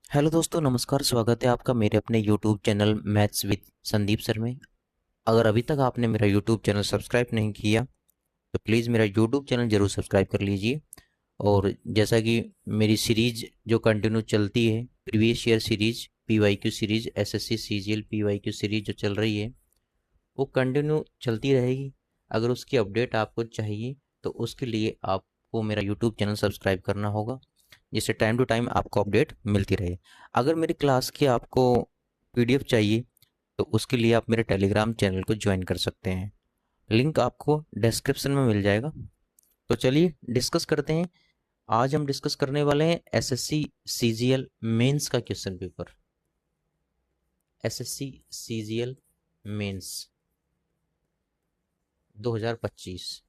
Hello दोस्तों, नमस्कार। स्वागत है आपका मेरे अपने YouTube channel maths with Sandeep sir में। अगर अभी तक आपने मेरा यूट्यूब चैनल सब्सक्राइब नहीं किया तो प्लीज़ मेरा यूट्यूब चैनल ज़रूर सब्सक्राइब कर लीजिए। और जैसा कि मेरी सीरीज जो कंटिन्यू चलती है, previous year series, PYQ series, SSC CGL PYQ series जो चल रही है वो कंटिन्यू चलती रहेगी। अगर उसकी अपडेट आपको चाहिए तो उसके लिए आपको मेरा यूट्यूब चैनल सब्सक्राइब करना होगा, जिससे टाइम टू टाइम आपको अपडेट मिलती रहे। अगर मेरी क्लास की आपको पीडीएफ चाहिए तो उसके लिए आप मेरे टेलीग्राम चैनल को ज्वाइन कर सकते हैं। लिंक आपको डिस्क्रिप्शन में मिल जाएगा। तो चलिए डिस्कस करते हैं। आज हम डिस्कस करने वाले हैं एसएससी सीजीएल मेंस का question paper. SSC CGL mains 2025।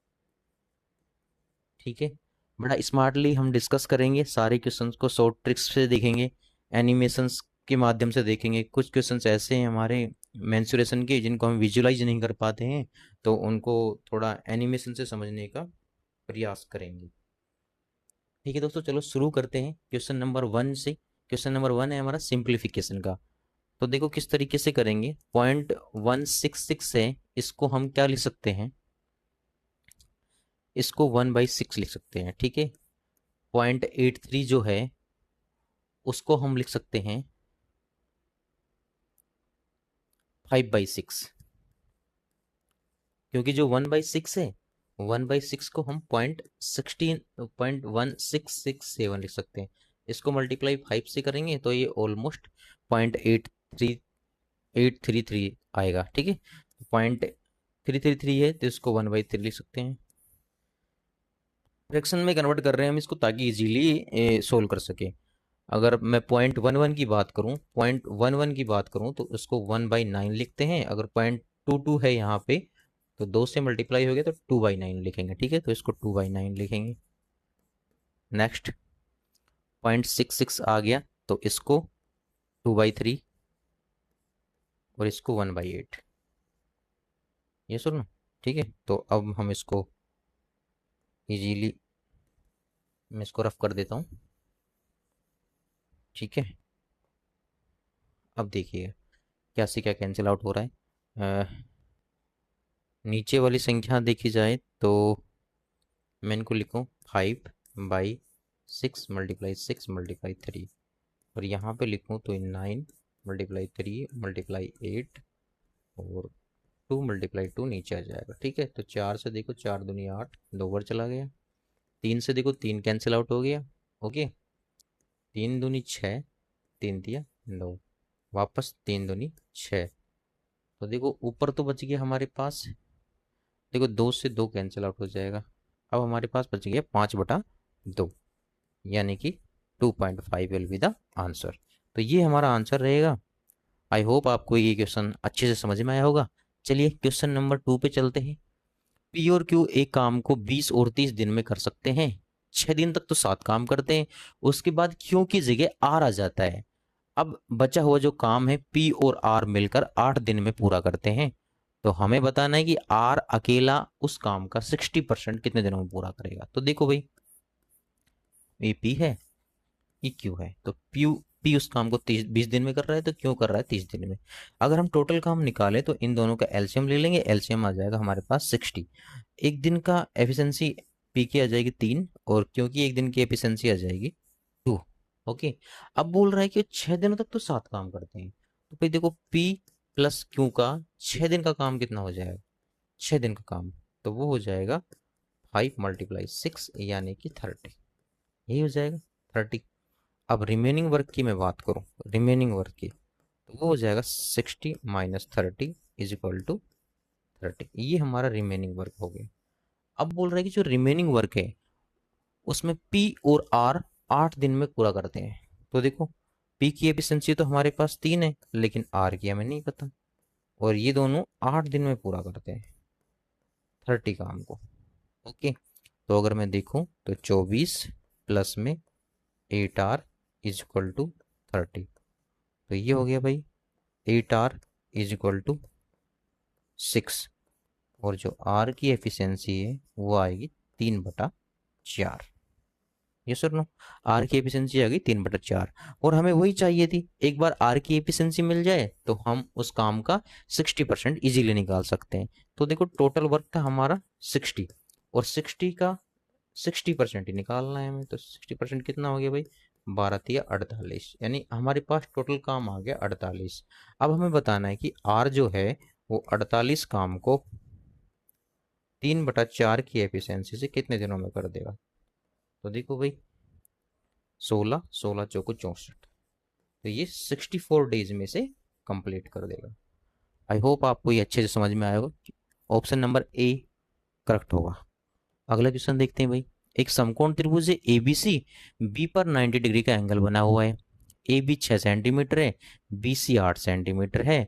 ठीक है, बड़ा स्मार्टली हम डिस्कस करेंगे, सारे क्वेश्चंस को शॉर्ट ट्रिक्स से देखेंगे, एनिमेशंस के माध्यम से देखेंगे। कुछ क्वेश्चंस ऐसे हैं हमारे मेंसुरेशन के जिनको हम विजुलाइज नहीं कर पाते हैं, तो उनको थोड़ा एनिमेशन से समझने का प्रयास करेंगे। ठीक है दोस्तों, चलो शुरू करते हैं क्वेश्चन नंबर 1 से। क्वेश्चन नंबर 1 है हमारा सिंप्लीफिकेशन का। तो देखो किस तरीके से करेंगे। 0.166 है, इसको हम क्या लिख सकते हैं, इसको 1/6 लिख सकते हैं। ठीक है, 0.83 जो है उसको हम लिख सकते हैं 5/6, क्योंकि जो 1/6 है, 1/6 को हम 0.1667 लिख सकते हैं। इसको मल्टीप्लाई 5 से करेंगे तो ये ऑलमोस्ट 0.83833 आएगा। ठीक है, 0.333 है तो इसको 1/3 लिख सकते हैं। फ्रैक्शन में कन्वर्ट कर रहे हैं हम इसको ताकि इजीली सोल्व कर सके। अगर मैं 0.11 की बात करूं, 0.11 की बात करूं तो उसको 1/9 लिखते हैं। अगर 0.22 है यहाँ पे तो 2 से मल्टीप्लाई हो गया तो 2/9 लिखेंगे। ठीक है, तो इसको 2/9 लिखेंगे। नेक्स्ट 0.66 आ गया तो इसको 2/3 और इसको 1/8, ये सुनो। ठीक है, तो अब हम इसको इजीली, मैं इसको रफ कर देता हूँ। ठीक है, अब देखिए क्या से क्या कैंसिल आउट हो रहा है। नीचे वाली संख्या देखी जाए तो मैं इनको लिखूँ 5/6 मल्टीप्लाई 6 मल्टीप्लाई 3, और यहाँ पे लिखूँ तो 9 मल्टीप्लाई 3 मल्टीप्लाई 8 और 2 मल्टीप्लाई 2 नीचे आ जाएगा। ठीक है, तो 4 से देखो 4 दूनी 8, 2 ओवर चला गया। 3 से देखो 3 कैंसिल आउट हो गया। ओके, 3 दूनी 6, 3 तिया 9, वापस 3 दूनी 6। तो देखो ऊपर तो बच गया हमारे पास, देखो 2 से 2 कैंसिल आउट हो जाएगा। अब हमारे पास बच गया 5/2, यानी कि 2.5 विल बी द आंसर। तो ये हमारा आंसर रहेगा। आई होप आपको ये क्वेश्चन अच्छे से समझ में आया होगा। चलिए क्वेश्चन नंबर 2 पे चलते हैं। पी और क्यू एक काम को 20 और 30 दिन में कर सकते हैं। 6 दिन तक तो 7 काम करते हैं, उसके बाद क्यू की जगह आर आ जाता है। अब बचा हुआ जो काम है पी और आर मिलकर 8 दिन में पूरा करते हैं। तो हमें बताना है कि आर अकेला उस काम का 60% कितने दिनों में पूरा करेगा। तो देखो भाई, ये पी है, ये क्यू है, तो पी उस काम को 20 दिन में कर रहा है तो क्यों कर रहा है 30 दिन में। अगर हम टोटल काम निकालें तो इन दोनों का एलसीएम ले लेंगे, एलसीएम आ जाएगा हमारे पास 60। एक दिन का एफिशिएंसी पी की आ जाएगी 3, और क्योंकि एक दिन की एफिशिएंसी आ जाएगी 2। ओके, अब बोल रहा है कि 6 दिनों तक तो 7 काम करते हैं। तो भाई देखो पी प्लस क्यू का 6 दिन का काम कितना हो जाएगा, 6 दिन का काम, तो वो हो जाएगा 5 × 6 यानी कि 30, यही हो जाएगा 30। अब रिमेनिंग वर्क की मैं बात करूं, रिमेनिंग वर्क की, तो वो हो जाएगा 60 - 30 = 30। ये हमारा रिमेनिंग वर्क हो गया। अब बोल रहा है कि जो रिमेनिंग वर्क है उसमें पी और आर 8 दिन में पूरा करते हैं। तो देखो पी की एफिशिएंसी तो हमारे पास 3 है, लेकिन आर की हमें नहीं पता, और ये दोनों 8 दिन में पूरा करते हैं 30 काम को। ओके, तो अगर मैं देखूं तो 24 प्लस में 8R = 30, तो ये हो गया भाई 8R = 6, और जो आर की एफिशिएंसी है वो आएगी 3/4, ये सर नो, आर की एफिशिएंसी आ गई 3/4, और हमें वही चाहिए थी। एक बार आर की एफिशिएंसी मिल जाए तो हम उस काम का 60% इजीली निकाल सकते हैं। तो देखो टोटल वर्क था हमारा 60, और 60 का 60% ही निकालना है हमें। तो 60% कितना हो गया भाई, 12×3 = 48, यानी हमारे पास टोटल काम आ गया 48। अब हमें बताना है कि आर जो है वो 48 काम को 3/4 की एफिशिएंसी से कितने दिनों में कर देगा। तो देखो भाई, 16 16 चौको 64, तो ये 64 डेज में से कंप्लीट कर देगा। आई होप आपको ये अच्छे से समझ में आएगा। ऑप्शन नंबर ए करेक्ट होगा। अगला क्वेश्चन देखते हैं भाई। एक समकोण त्रिभुज है एबीसी, बी पर 90 डिग्री का एंगल बना हुआ है। ए बी 6 सेंटीमीटर है, बी सी 8 सेंटीमीटर है।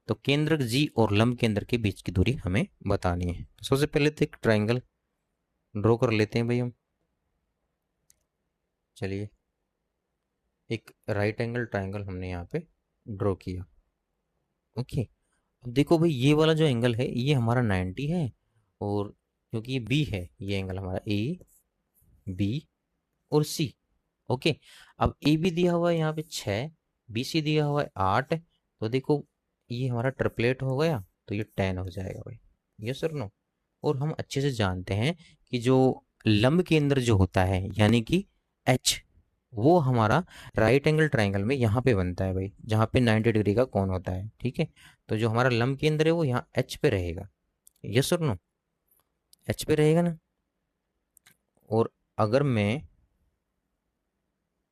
तो केंद्रक जी और लंब केंद्र के बीच की दूरी हमें बतानी है। तो सबसे पहले तो एक ट्राइंगल ड्रॉ कर लेते हैं भाई हम। चलिए, एक राइट एंगल ट्राइंगल हमने यहाँ पे ड्रॉ किया। ओके, अब देखो भाई, ये वाला जो एंगल है ये हमारा 90 है, और क्योंकि ये बी है, ये एंगल हमारा ए बी और सी। ओके, अब ए बी दिया हुआ है यहाँ पे 6, बी सी दिया हुआ है 8। तो देखो ये हमारा ट्रिपलेट हो गया, तो ये 10 हो जाएगा भाई। यस और नो। और हम अच्छे से जानते हैं कि जो लंब केंद्र जो होता है यानी कि एच, वो हमारा राइट एंगल ट्राइंगल में यहाँ पे बनता है भाई, जहाँ पे 90 डिग्री का कोण होता है। ठीक है, तो जो हमारा लंब केंद्र है वो यहाँ एच पे रहेगा। यस और नो, एच पे रहेगा ना। और अगर मैं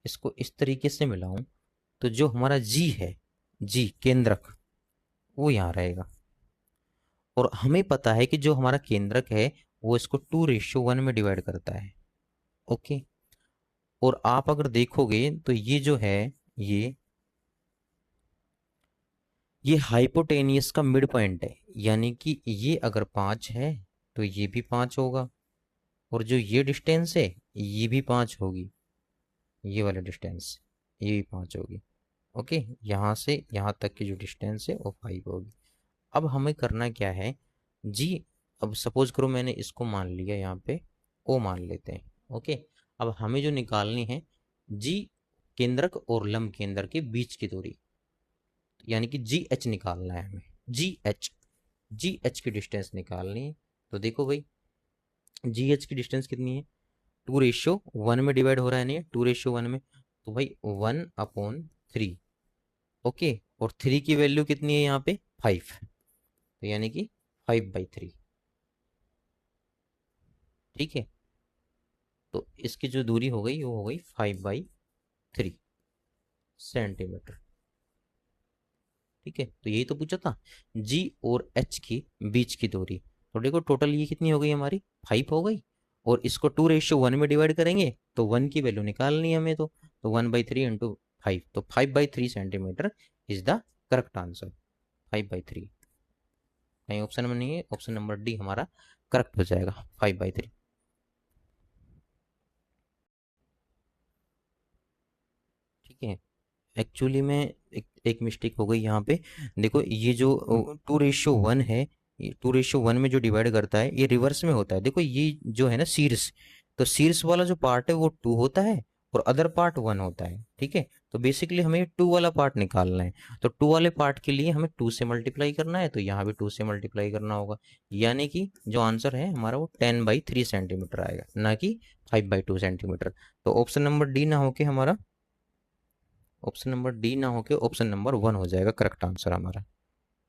इसको इस तरीके से मिलाऊं, तो जो हमारा जी है, जी केंद्रक, वो यहाँ रहेगा। और हमें पता है कि जो हमारा केंद्रक है वो इसको 2:1 में डिवाइड करता है। ओके, और आप अगर देखोगे तो ये जो है, ये ये हाइपोटेनियस का मिड पॉइंट है, यानी कि ये अगर 5 है तो ये भी 5 होगा, और जो ये डिस्टेंस है ये भी 5 होगी, ये वाला डिस्टेंस ये भी 5 होगी। ओके, यहाँ से यहाँ तक की जो डिस्टेंस है वो 5 होगी। अब हमें करना क्या है जी, अब सपोज करो मैंने इसको मान लिया यहाँ पे ओ मान लेते हैं। ओके, अब हमें जो निकालनी है जी केंद्रक और लंब केंद्र के बीच की दूरी, यानी कि जी एच निकालना है हमें। जी एच की डिस्टेंस निकालनी है। तो देखो भाई, जी एच की डिस्टेंस कितनी है, 2:1 में डिवाइड हो रहा है, नहीं 2:1 में, तो भाई 1/3। ओके, और 3 की वैल्यू कितनी है यहाँ पे 5, तो यानी कि 5/3। ठीक है, तो इसकी जो दूरी हो गई वो हो गई 5/3 सेंटीमीटर। ठीक है, तो यही तो पूछा था, जी और एच की बीच की दूरी। तो देखो टोटल ये कितनी हो गई हमारी, 5 हो गई, और इसको 2:1 में डिवाइड करेंगे तो 1 की वैल्यू निकालनी है हमें। तो 1/3 इंटू 5, तो 5/3 centimetre is the correct answer. 5/3 कहीं ऑप्शन में नहीं है, ऑप्शन नंबर डी हमारा करेक्ट हो जाएगा, 5/3। ठीक है, एक्चुअली में एक मिस्टेक हो गई यहाँ पे। देखो ये जो 2:1 है, ये 2:1 में जो डिवाइड करता है ये रिवर्स में होता है। देखो ये जो है ना शीर्ष, तो शीर्ष वाला जो पार्ट है वो 2 होता है और अदर पार्ट 1 होता है। ठीक है, तो बेसिकली हमें 2 वाला पार्ट निकालना है। तो 2 वाले पार्ट के लिए हमें 2 से मल्टीप्लाई करना है, तो यहाँ भी 2 से मल्टीप्लाई करना होगा, यानी कि जो आंसर है हमारा वो 10/3 सेंटीमीटर आएगा, ना कि 5/2 सेंटीमीटर। तो ऑप्शन नंबर डी ना होके हमारा, ऑप्शन नंबर डी ना होके ऑप्शन नंबर 1 हो जाएगा करेक्ट आंसर हमारा।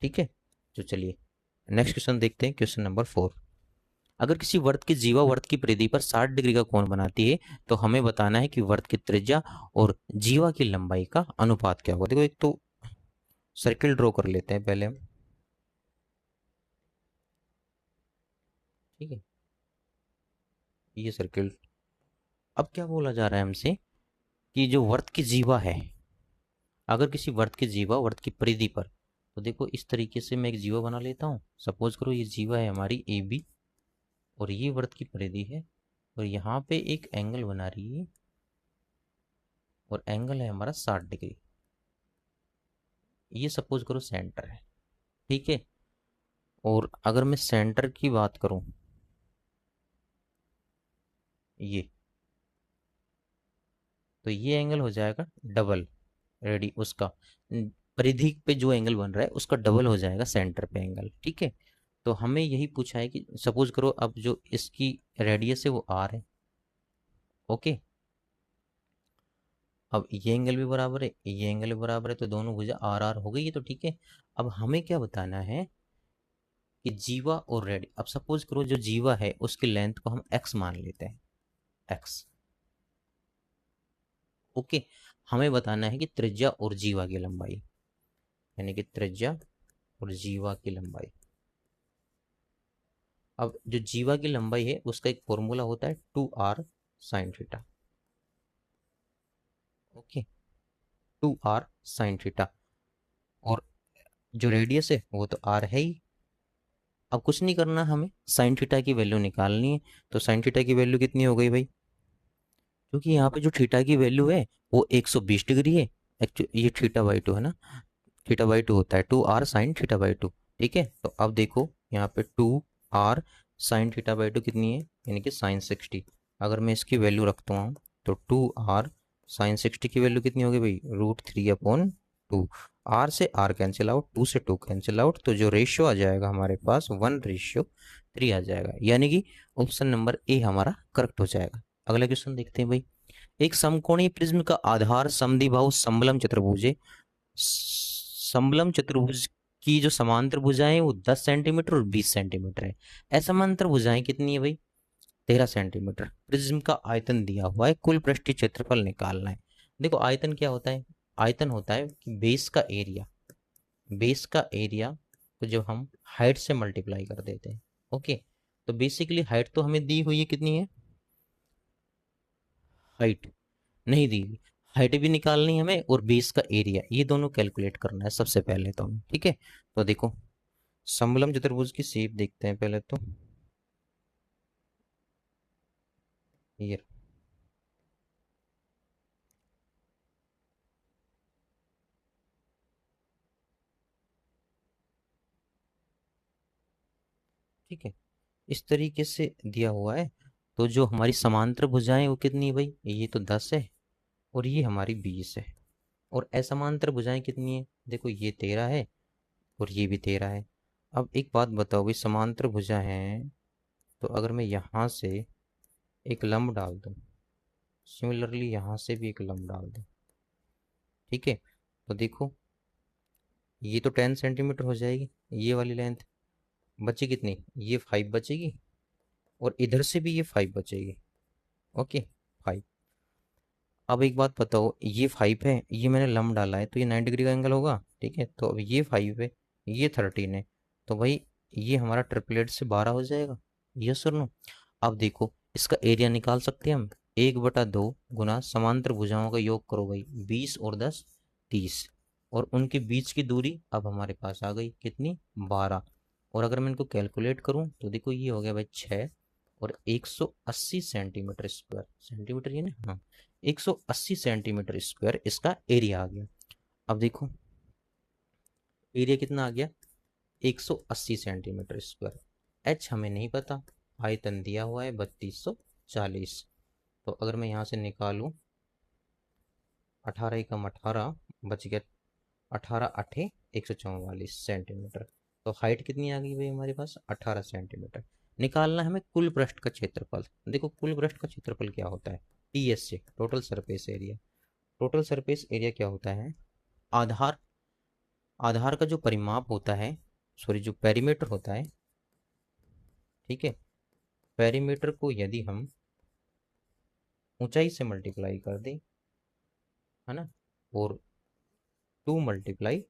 ठीक है, तो चलिए नेक्स्ट क्वेश्चन देखते हैं, क्वेश्चन नंबर 4। अगर किसी वर्त की जीवा वर्त की परिधि पर 60 डिग्री का कोण बनाती है, तो हमें बताना है कि वर्त की त्रिज्या और जीवा की लंबाई का अनुपात क्या होगा। देखो एक तो सर्किल ड्रॉ कर लेते हैं पहले हम। ठीक है, ये सर्किल। अब क्या बोला जा रहा है हमसे कि जो वर्त की जीवा है, अगर किसी वर्त की जीवा वर्त की परिधि पर, तो देखो इस तरीके से मैं एक जीवा बना लेता हूँ। सपोज करो ये जीवा है हमारी ए बी, और ये वर्त की परिधि है, और यहाँ पे एक एंगल बना रही है, और एंगल है हमारा 60 डिग्री। ये सपोज करो सेंटर है। ठीक है, और अगर मैं सेंटर की बात करूं, ये तो ये एंगल हो जाएगा डबल रेडी उसका परिधि पे जो एंगल बन रहा है उसका डबल हो जाएगा सेंटर पे एंगल। ठीक है, तो हमें यही पूछा है कि सपोज करो अब जो इसकी रेडियस है वो आर है। ओके, अब ये एंगल भी बराबर है, ये एंगल भी बराबर है, तो दोनों भुजा आर आर हो गई है। तो ठीक है, अब हमें क्या बताना है कि जीवा और रेडी, अब सपोज करो जो जीवा है उसकी लेंथ को हम एक्स मान लेते हैं, एक्स। ओके, हमें बताना है कि त्रिज्या और जीवा की लंबाई, यानी कि त्रिज्या और जीवा की लंबाई। अब जो जीवा की लंबाई है उसका एक फॉर्मूला होता है 2r sine theta. Okay, 2r sine theta, और जो रेडियस है वो तो r है ही। अब कुछ नहीं करना, हमें साइन थीटा की वैल्यू निकालनी है। तो साइन थीटा की वैल्यू कितनी हो गई भाई, क्योंकि यहाँ पे जो थीटा की वैल्यू है वो 120 डिग्री है। एक्चुअली ये थीटा बाई टू है ना, थीटा बाई टू होता है 2r sine theta by two. ठीक है, तो अब देखो यहाँ पे 2r sine theta by two कितनी है, यानी कि साइन 60। अगर मैं इसकी वैल्यू रखता हूँ तो 2r साइन 60 की वैल्यू कितनी होगी भाई, √3/2। आर से आर कैंसिल आउट, 2 से 2 कैंसिल आउट, तो जो रेशियो आ जाएगा हमारे पास 1:3 आ जाएगा, यानी कि ऑप्शन नंबर ए हमारा करेक्ट हो जाएगा। अगला क्वेश्चन देखते हैं भाई। एक समकोणीय प्रिज्म का आधार समद्विबाहु समबलम चतुर्भुज है। समबलम चतुर्भुज की जो समांतर भुजाएं हैं वो 10 सेंटीमीटर और 20 सेंटीमीटर है। असमांतर भुजाएं कितनी है भाई, 13 सेंटीमीटर। प्रिज्म का आयतन दिया हुआ है, कुल पृष्ठीय क्षेत्रफल निकालना है। देखो आयतन क्या होता है, आयतन होता है कि बेस का एरिया, बेस का एरिया को जब हम हाइट से मल्टीप्लाई कर देते हैं। ओके, तो बेसिकली हाइट तो हमें दी हुई है, कितनी है, हाइट नहीं दी हुई, हाइट भी निकालनी है हमें और बेस का एरिया, ये दोनों कैलकुलेट करना है सबसे पहले तो हमें। ठीक है, तो देखो समलम चतुर्भुज की शेप देखते हैं पहले तो, ये ठीक है, इस तरीके से दिया हुआ है। तो जो हमारी समांतर भुजाएं वो कितनी है भाई, ये तो 10 है और ये हमारी 20 है। और असमांतर भुजाएं कितनी है, देखो ये 13 है और ये भी 13 है। अब एक बात बताओ भाई, समांतर भुजा है तो अगर मैं यहाँ से एक लंब डाल दूँ, सिमिलरली यहाँ से भी एक लंब डाल दूँ, ठीक है, तो देखो ये तो 10 सेंटीमीटर हो जाएगी ये वाली लेंथ, बची कितनी, ये 5 बचेगी, और इधर से भी ये 5 बचेगी। ओके, 5। अब एक बात बताओ, ये 5 है, ये मैंने लंब डाला है तो ये 90 डिग्री का एंगल होगा। ठीक है, तो अब ये 5 है, ये 13 है, तो भाई ये हमारा ट्रिपलेट से 12 हो जाएगा। यस और नो। अब देखो इसका एरिया निकाल सकते हैं हम, 1/2 गुना समांतर भुजाओं का योग करो भाई, 20 और 10 30, और उनके बीच की दूरी अब हमारे पास आ गई कितनी, 12। और अगर मैं इनको कैलकुलेट करूं तो देखो ये हो गया भाई 6 और 180 सेंटीमीटर स्क्वायर, सेंटीमीटर ये ना, हाँ, 180 सेंटीमीटर स्क्वायर इसका एरिया आ गया। अब देखो एरिया कितना आ गया, 180 सेंटीमीटर स्क्वायर। एच हमें नहीं पता, आयतन दिया हुआ है 3240। तो अगर मैं यहाँ से निकालूं 18 एकम 18 बच गया, 18 अठे 144 सेंटीमीटर। तो हाइट कितनी आ गई भाई हमारे पास, 18 सेंटीमीटर। निकालना है हमें कुल पृष्ठ का क्षेत्रफल। देखो कुल पृष्ठ का क्षेत्रफल क्या होता है, टीएस से, total surface area. Total surface area क्या होता है, आधार, आधार का जो परिमाप होता है, सॉरी जो पेरीमीटर होता है, ठीक है, पेरीमीटर को यदि हम ऊंचाई से मल्टीप्लाई कर दें, है ना, और 2 मल्टीप्लाई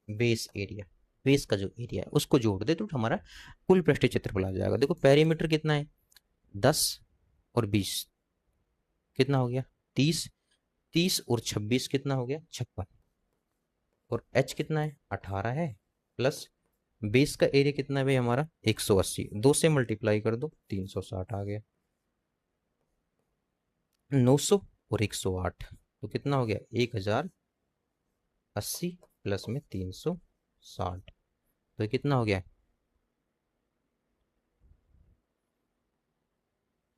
बेस एरिया, बेस का जो एरिया है उसको जोड़ दे तो हमारा कुल पृष्ठीय क्षेत्रफल आ जाएगा। देखो पेरीमीटर कितना है, 10 और 20 कितना हो गया, 30, 30 और 26 कितना हो गया, 56, और एच कितना है, 18 है, प्लस बेस का एरिया कितना है भाई हमारा, 180, 2 से मल्टीप्लाई कर दो 360 आ गया, 900 और 108, तो कितना हो गया 1080 प्लस में 360, तो ये कितना हो गया,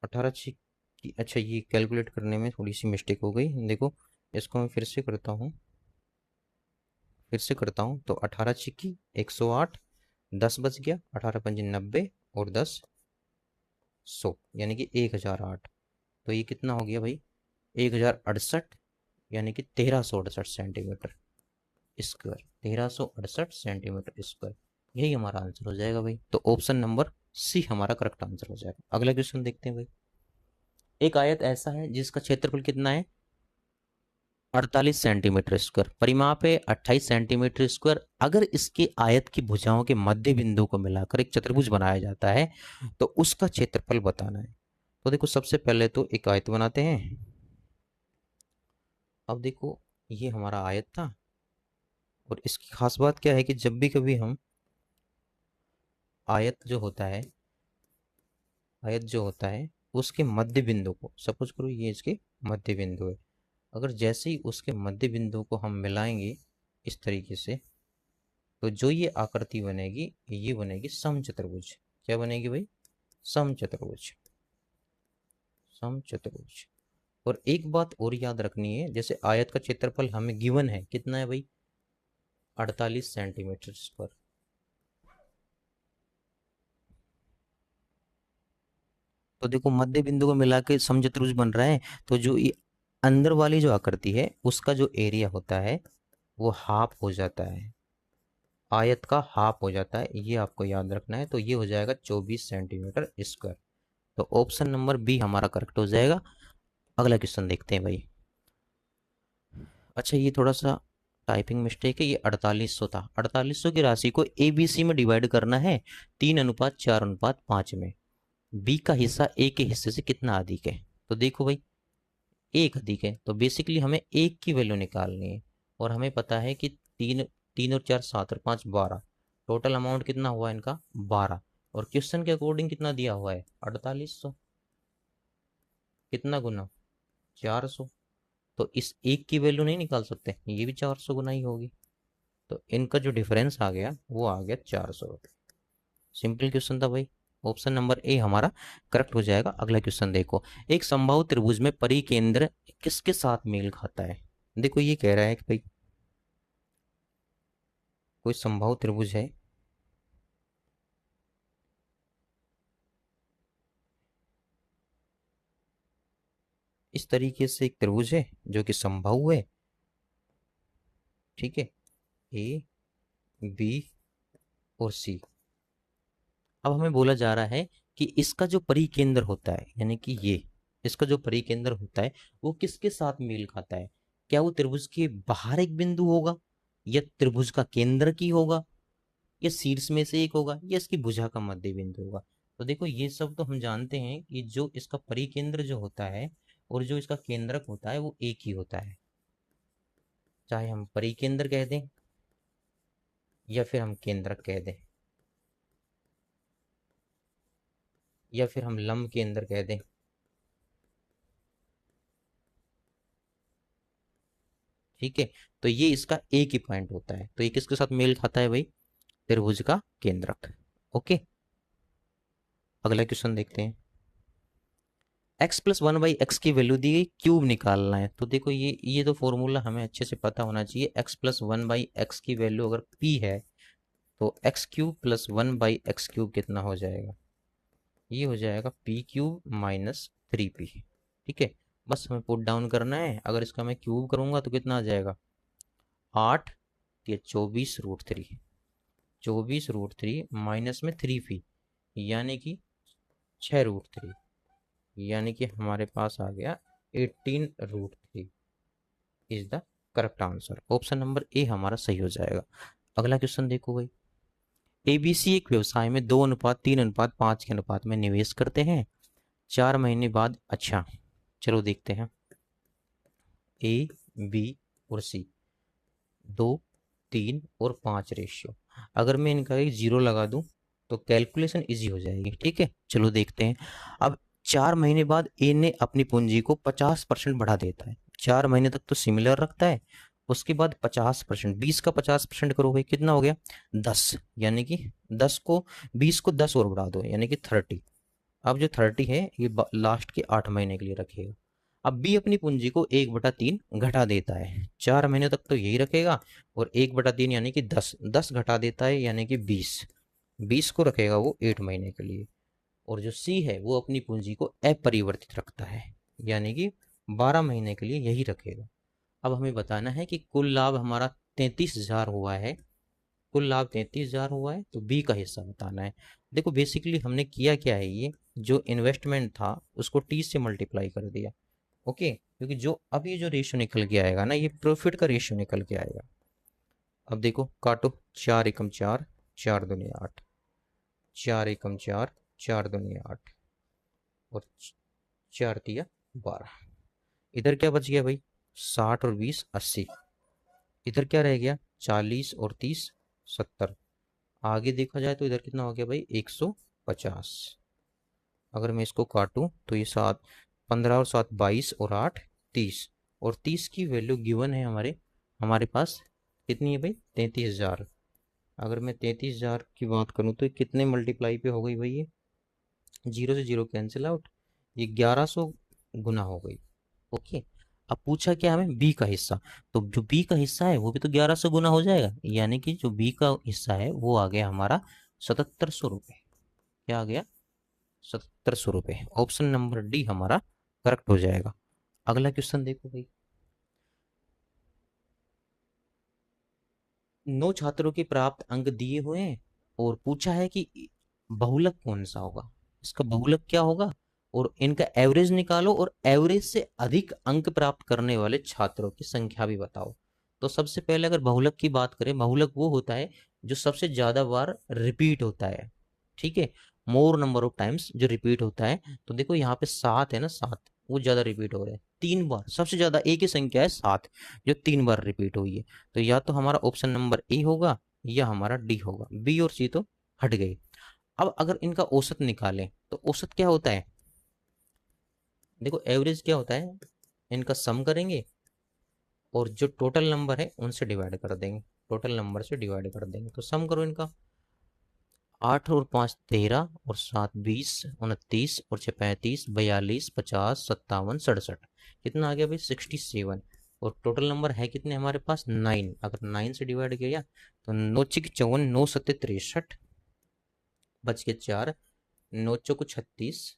18 6 अच्छा ये कैलकुलेट करने में थोड़ी सी मिस्टेक हो गई, देखो इसको मैं फिर से करता हूँ, तो 18 × 108, 10 बच गया, 18×5 90 और 10 100 यानी कि 1008। तो ये कितना हो गया भाई, 1068 यानी कि 1368 सेंटीमीटर स्क्वायर, 1368 सेंटीमीटर स्क्वायर। यही हमारा आंसर हो जाएगा भाई। तो ऑप्शन नंबर सी हमारा करेक्ट आंसर हो जाएगा। अगला क्वेश्चन देखते हैं भाई। एक आयत ऐसा है जिसका क्षेत्रफल कितना है, 48 सेंटीमीटर स्क्वायर, परिमाप है 28 सेंटीमीटर स्क्वायर। अगर इसके आयत की भुजाओं के मध्य बिंदु को मिलाकर एक चतुर्भुज बनाया जाता है तो उसका क्षेत्रफल बताना है। तो देखो सबसे पहले तो एक आयत बनाते हैं। अब देखो ये हमारा आयत था, और इसकी खास बात क्या है कि जब भी कभी हम आयत जो होता है, उसके मध्य बिंदु को, सपोज करो ये इसके मध्य बिंदु है, अगर जैसे ही उसके मध्य बिंदु को हम मिलाएंगे इस तरीके से, तो जो ये आकृति बनेगी ये बनेगी समचतुर्भुज। क्या बनेगी भाई, समचतुर्भुज, समचतुर्भुज। और एक बात और याद रखनी है, जैसे आयत का क्षेत्रफल हमें गिवन है, कितना है भाई, 48 सेंटीमीटर स्क्वायर। तो देखो मध्य बिंदु को मिला के समचतुर्भुज बन रहा है, तो जो ये अंदर वाली जो आकृति है उसका जो एरिया होता है वो हाफ हो जाता है, आयत का हाफ हो जाता है, ये आपको याद रखना है। तो ये हो जाएगा 24 सेंटीमीटर स्क्वायर। तो ऑप्शन नंबर बी हमारा करेक्ट हो जाएगा। अगला क्वेश्चन देखते हैं भाई। अच्छा ये थोड़ा सा टाइपिंग मिस्टेक है, ये 4800 था। 4800 की राशि को ए बी सी में डिवाइड करना है 3:4:5 में। बी का हिस्सा ए के हिस्से से कितना अधिक है। तो देखो भाई एक अधिक है, तो बेसिकली हमें एक की वैल्यू निकालनी है, और हमें पता है कि 3 3 और 4 7 और 5 12, टोटल अमाउंट कितना हुआ इनका 12, और क्वेश्चन के अकॉर्डिंग कितना दिया हुआ है 4800, कितना गुना 400। तो इस एक की वैल्यू नहीं निकाल सकते, ये भी 400 गुना ही होगी, तो इनका जो डिफरेंस आ गया वो आ गया 400। सिंपल क्वेश्चन था भाई। ऑप्शन नंबर ए हमारा करेक्ट हो जाएगा। अगला क्वेश्चन देखो, एक समबाहु त्रिभुज में परिकेंद्र किसके साथ मेल खाता है। देखो ये कह रहा है कि भाई कोई समबाहु त्रिभुज है, इस तरीके से एक त्रिभुज है जो कि समबाहु है, ठीक है, ए बी और सी। अब हमें बोला जा रहा है कि इसका जो परिकेंद्र होता है, यानी कि ये इसका जो परिकेंद्र होता है वो किसके साथ मेल खाता है। क्या वो त्रिभुज के बाहर एक बिंदु होगा, या त्रिभुज का केंद्र की होगा, या शीर्ष में से एक होगा, या इसकी भुजा का मध्य बिंदु होगा। तो देखो ये सब तो हम जानते हैं कि जो इसका परिकेंद्र जो होता है और जो इसका केंद्रक होता है वो एक ही होता है, चाहे हम परिकेंद्र कह दें या फिर हम केंद्रक कह दें, या फिर हम लंब केंद्र कह दें। ठीक है, तो ये इसका एक ही पॉइंट होता है, तो ये किसके साथ मेल खाता है भाई, त्रिभुज का केंद्रक। ओके, अगला क्वेश्चन देखते हैं। x+1/x की वैल्यू दी गई, क्यूब निकालना है। तो देखो ये तो फॉर्मूला हमें अच्छे से पता होना चाहिए। x+1/x की वैल्यू अगर p है तो x³ + 1/x³ कितना हो जाएगा, ये हो जाएगा p³ - 3p। ठीक है, बस हमें पुट डाउन करना है। अगर इसका मैं क्यूब करूंगा तो कितना आ जाएगा 8 या 24√3, 24√3 माइनस में 3p यानी कि 6√3, यानी कि हमारे पास आ गया 18√3 is the correct answer. Option number A हमारा सही हो जाएगा। अगला क्वेश्चन देखो भाई, एबीसी एक व्यवसाय में 2:3:5 के अनुपात में निवेश करते हैं 4 महीने बाद। अच्छा चलो देखते हैं, ए बी और सी 2 3 और 5 रेशियो, अगर मैं इनका एक जीरो लगा दूं तो कैलकुलेशन इजी हो जाएगी। ठीक है, चलो देखते हैं। अब 4 महीने बाद ए ने अपनी पूंजी को 50% बढ़ा देता है, 4 महीने तक तो सिमिलर रखता है, उसके बाद 50%, 20 का 50% करो भाई कितना हो गया 10, यानी कि 10 को 20 को 10 और बढ़ा दो यानी कि 30। अब जो 30 है ये लास्ट के 8 महीने के लिए रखेगा। अब बी अपनी पूंजी को 1/3 घटा देता है, 4 महीने तक तो यही रखेगा, और 1/3 यानी कि 10 घटा देता है यानी कि 20 को रखेगा वो 8 महीने के लिए। और जो सी है वो अपनी पूंजी को अपरिवर्तित रखता है, यानी कि 12 महीने के लिए यही रखेगा। अब हमें बताना है कि कुल लाभ हमारा 33,000 हुआ है, कुल लाभ 33,000 हुआ है, तो बी का हिस्सा बताना है। देखो बेसिकली हमने किया क्या है, ये जो इन्वेस्टमेंट था उसको 30 से मल्टीप्लाई कर दिया। ओके, क्योंकि जो अब ये जो रेशियो निकल के आएगा ना, ये प्रॉफिट का रेशियो निकल के आएगा। अब देखो काटो, 4 एकम 4, 4 दूनी 8, 4 एकम 4, 4 दूनी 8, और 4 तिया 12। इधर क्या बच गया भाई, 60 और 20 80। इधर क्या रह गया, 40 और 30 70। आगे देखा जाए तो इधर कितना हो गया भाई, 150। अगर मैं इसको काटूं तो ये 7 15 और 7 22 और 8 30, और 30 की वैल्यू गिवन है हमारे हमारे पास कितनी है भाई, 33,000। अगर मैं 33,000 की बात करूं तो कितने मल्टीप्लाई पे हो गई भाई, ये 0 से 0 कैंसिल आउट, ये 1100 गुना हो गई। ओके, अब पूछा क्या हमें, बी का हिस्सा, तो जो बी का हिस्सा है वो भी तो 1100 गुना हो जाएगा, यानी कि जो बी का हिस्सा है वो आ गया हमारा 7700 रुपये। क्या आ गया, 7700 रुपये। ऑप्शन नंबर डी हमारा करेक्ट हो जाएगा। अगला क्वेश्चन देखो भाई, 9 छात्रों के प्राप्त अंक दिए हुए हैं और पूछा है कि बहुलक कौन सा होगा, इसका बहुलक क्या होगा, और इनका एवरेज निकालो और एवरेज से अधिक अंक प्राप्त करने वाले छात्रों की संख्या भी बताओ। तो सबसे पहले अगर बहुलक की बात करें, बहुलक वो होता है जो सबसे ज्यादा बार रिपीट होता है, ठीक है, मोर नंबर ऑफ टाइम्स जो रिपीट होता है। तो देखो यहाँ पे 7 है ना, 7 वो ज्यादा रिपीट हो रहे हैं, 3 बार सबसे ज्यादा एक ही संख्या है 7 जो 3 बार रिपीट हुई है। तो या तो हमारा ऑप्शन नंबर ए होगा या हमारा डी होगा, बी और सी तो हट गए। अब अगर इनका औसत निकालें तो औसत क्या होता है, देखो एवरेज क्या होता है, इनका सम करेंगे और जो टोटल नंबर है उनसे डिवाइड कर देंगे, टोटल नंबर से डिवाइड कर देंगे। तो सम करो इनका, 8 और 5 13 और 7 20 29 और 6 35 42 50 57 67, कितना आ गया भाई 67। और टोटल नंबर है कितने हमारे पास 9, अगर 9 से डिवाइड किया तो 9 6 54 9 7 63, बच के 4, 9 चौको 36,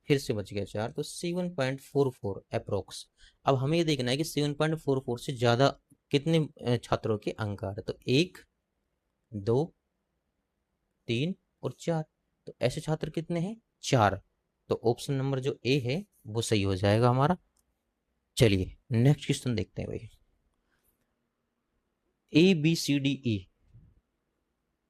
फिर से बच गया 4, तो 7.44 अप्रोक्स। अब हमें ये देखना है कि 7.44 से ज़्यादा कितने छात्रों के अंक आ रहे, तो 1 2 3 और 4, तो ऐसे छात्र कितने हैं 4। तो ऑप्शन नंबर जो ए है वो सही हो जाएगा हमारा। चलिए नेक्स्ट क्वेश्चन देखते हैं भाई, A B C D E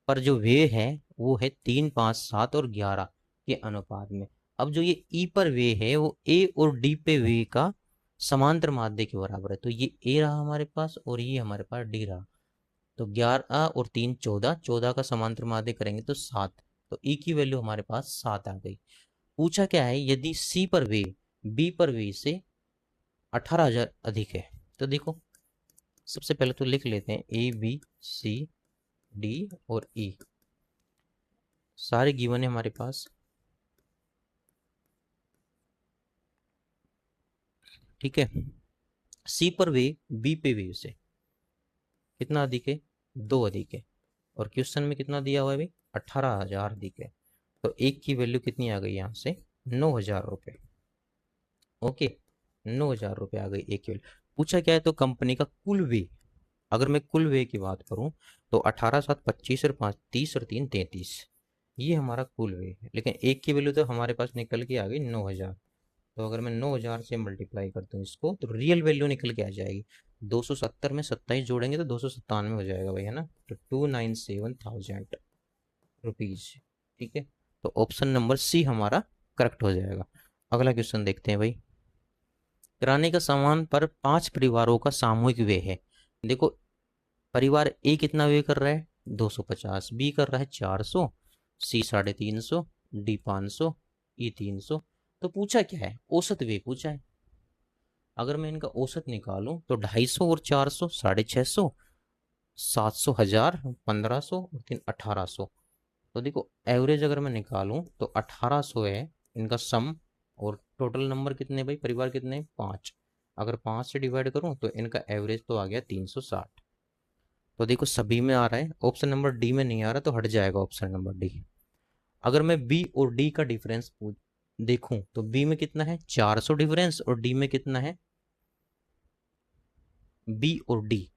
पर जो वे है वो है 3 5 7 और 11 के अनुपात में। अब जो ये ई पर वे है वो ए और डी पे वे का समांतर माध्य के बराबर है, तो ये ए रहा हमारे पास और ये हमारे पास डी रहा। तो 11 और 3 14, 14 का समांतर माध्य करेंगे तो 7, तो ई की वैल्यू हमारे पास 7 आ गई। पूछा क्या है, यदि सी पर वे बी पर वे से 18,000 अधिक है। तो देखो सबसे पहले तो लिख लेते हैं ए बी सी डी और ई, सारे गिवन है हमारे पास, ठीक है। सी पर वे बी पे वे से कितना अधिक है, 2 अधिक है, और क्वेश्चन में कितना दिया हुआ है भाई 18,000 अधिक है। तो एक की वैल्यू कितनी आ गई यहाँ से 9,000 रुपये। ओके, 9,000 रुपये आ गई एक की वैल्यू। पूछा क्या है, तो कंपनी का कुल वे, अगर मैं कुल वे की बात करूं तो 18 7 25 और 5 30 और 3 33, ये हमारा कुल वे है, लेकिन एक की वैल्यू तो हमारे पास निकल के आ गई 9,000। तो अगर मैं 9,000 से मल्टीप्लाई करता हूँ इसको तो रियल वैल्यू निकल के आ जाएगी, 270 में 27 जोड़ेंगे तो 297 हो जाएगा भाई, है ना, तो 297,000 रुपीज, ठीक है। तो ऑप्शन नंबर सी हमारा करेक्ट हो जाएगा। अगला क्वेश्चन देखते हैं भाई, किराने का सामान पर 5 परिवारों का सामूहिक व्यय है। देखो परिवार ए कितना व्यय कर रहा है 250, बी कर रहा है 400, सी 350, डी 500, ई 300। तो पूछा क्या है, औसत व्यय पूछा है। अगर मैं इनका औसत निकालूं तो 250 और 400 650, 700 1000 1500 और 3 1800। तो देखो एवरेज अगर मैं निकालूं तो 1800 है इनका सम, और टोटल नंबर कितने भाई, परिवार कितने, 5। अगर 5 से डिवाइड करूं तो इनका एवरेज तो आ गया 360। तो देखो सभी में आ रहा है, ऑप्शन नंबर डी में नहीं आ रहा, तो हट जाएगा ऑप्शन नंबर डी। अगर मैं बी और डी का डिफरेंस देखूं तो बी में कितना है 400 डिफरेंस, और डी में कितना है, बी और डी,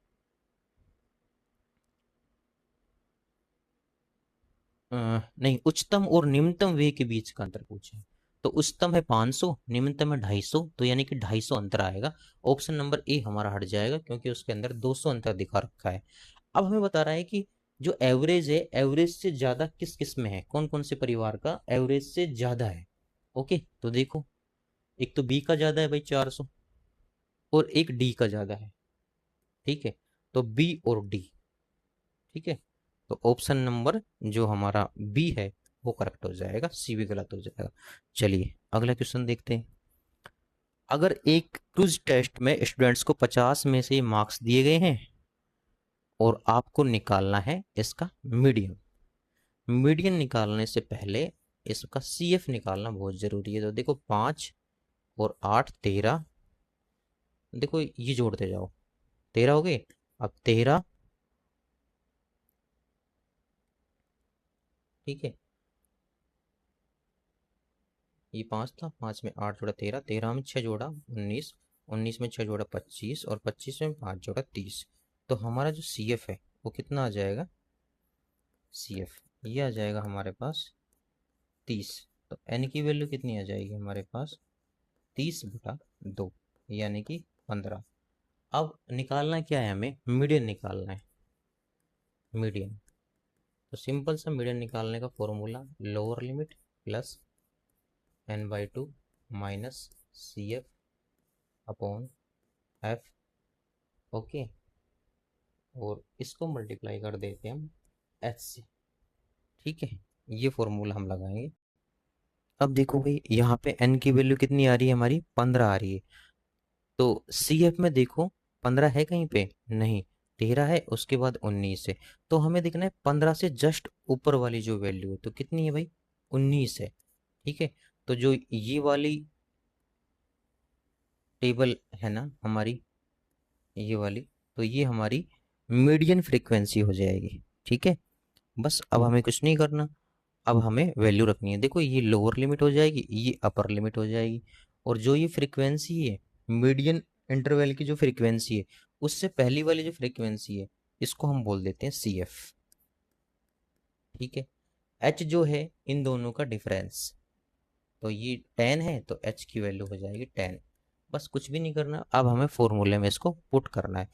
नहीं, उच्चतम और निम्नतम वे के बीच का अंतर पूछे। तो उच्चतम है 500, निम्नतम है 250, तो यानी कि 250 अंतर आएगा। ऑप्शन नंबर ए हमारा हट जाएगा क्योंकि उसके अंदर 200 अंतर दिखा रखा है। अब हमें बता रहा है कि जो एवरेज है, एवरेज से ज्यादा किस किस में है, कौन कौन से परिवार का एवरेज से ज्यादा है। ओके, तो देखो एक तो बी का ज्यादा है भाई 400, और एक डी का ज्यादा है। ठीक है, तो बी और डी, ठीक है, तो ऑप्शन नंबर जो हमारा बी है वो करेक्ट हो जाएगा, सी भी गलत हो जाएगा। चलिए अगला क्वेश्चन देखते हैं। अगर एक क्विज टेस्ट में स्टूडेंट्स को 50 में से मार्क्स दिए गए हैं और आपको निकालना है इसका मीडियन, मीडियन निकालने से पहले इसका सीएफ निकालना बहुत जरूरी है। तो देखो 5 और 8 13, देखो ये जोड़ते जाओ, 13 हो गए। अब 13, ठीक है, ये 5 था, 5 में 8 जोड़ा 13, 13 में 6 जोड़ा 19, 19 में 6 जोड़ा 25, और 25 में 5 जोड़ा 30। तो हमारा जो सी एफ है वो कितना आ जाएगा, सी एफ ये आ जाएगा हमारे पास 30। तो एन की वैल्यू कितनी आ जाएगी हमारे पास, 30/2, यानी कि 15। अब निकालना क्या है, हमें मीडियन निकालना है, मीडियन। तो सिंपल सा मीडियन निकालने का formula, lower limit plus n/2 minus C F upon F. Okay, और इसको मल्टीप्लाई कर देते हैं हम एच से। ठीक है, ये फॉर्मूला हम लगाएंगे। अब देखो भाई यहाँ पे n की वैल्यू कितनी आ रही है हमारी, 15 आ रही है। तो सी एफ में देखो 15 है कहीं पे नहीं, 13 है, उसके बाद 19 है। तो हमें देखना है 15 से जस्ट ऊपर वाली जो वैल्यू है, तो कितनी है भाई, 19 है। ठीक है, तो जो ये वाली टेबल है ना हमारी, ये वाली, तो ये हमारी मीडियन फ्रीक्वेंसी हो जाएगी। ठीक है, बस अब हमें कुछ नहीं करना, अब हमें वैल्यू रखनी है। देखो ये लोअर लिमिट हो जाएगी, ये अपर लिमिट हो जाएगी, और जो ये फ्रीक्वेंसी है मीडियन इंटरवल की जो फ्रीक्वेंसी है, उससे पहली वाली जो फ्रीक्वेंसी है इसको हम बोल देते हैं सी एफ। ठीक है, एच जो है इन दोनों का डिफरेंस, तो ये 10 है तो एच की वैल्यू हो जाएगी 10। बस कुछ भी नहीं करना, अब हमें फॉर्मूले में इसको पुट करना है।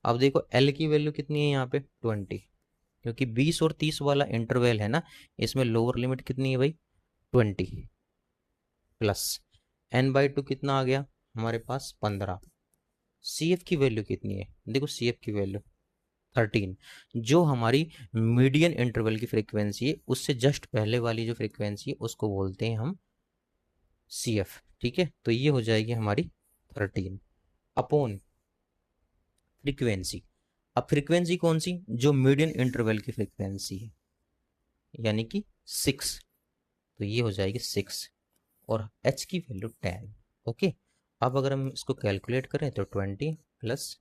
अब देखो एल की वैल्यू कितनी है यहाँ पे 20, क्योंकि 20 और 30 वाला इंटरवल है ना, इसमें लोअर लिमिट कितनी है भाई 20, प्लस n/2 कितना आ गया हमारे पास 15। सी एफ की वैल्यू कितनी है, देखो सी एफ की वैल्यू 13, जो हमारी मीडियन इंटरवल की फ्रीक्वेंसी है उससे जस्ट पहले वाली जो फ्रीक्वेंसी है उसको बोलते हैं हम सी एफ। ठीक है, तो ये हो जाएगी हमारी 13 अपॉन फ्रीक्वेंसी। अब फ्रीक्वेंसी कौन सी, जो मीडियन इंटरवल की फ्रीक्वेंसी है, यानी कि 6, तो ये हो जाएगी 6, और एच की वैल्यू 10। ओके, अब अगर हम इसको कैलकुलेट करें तो 20 प्लस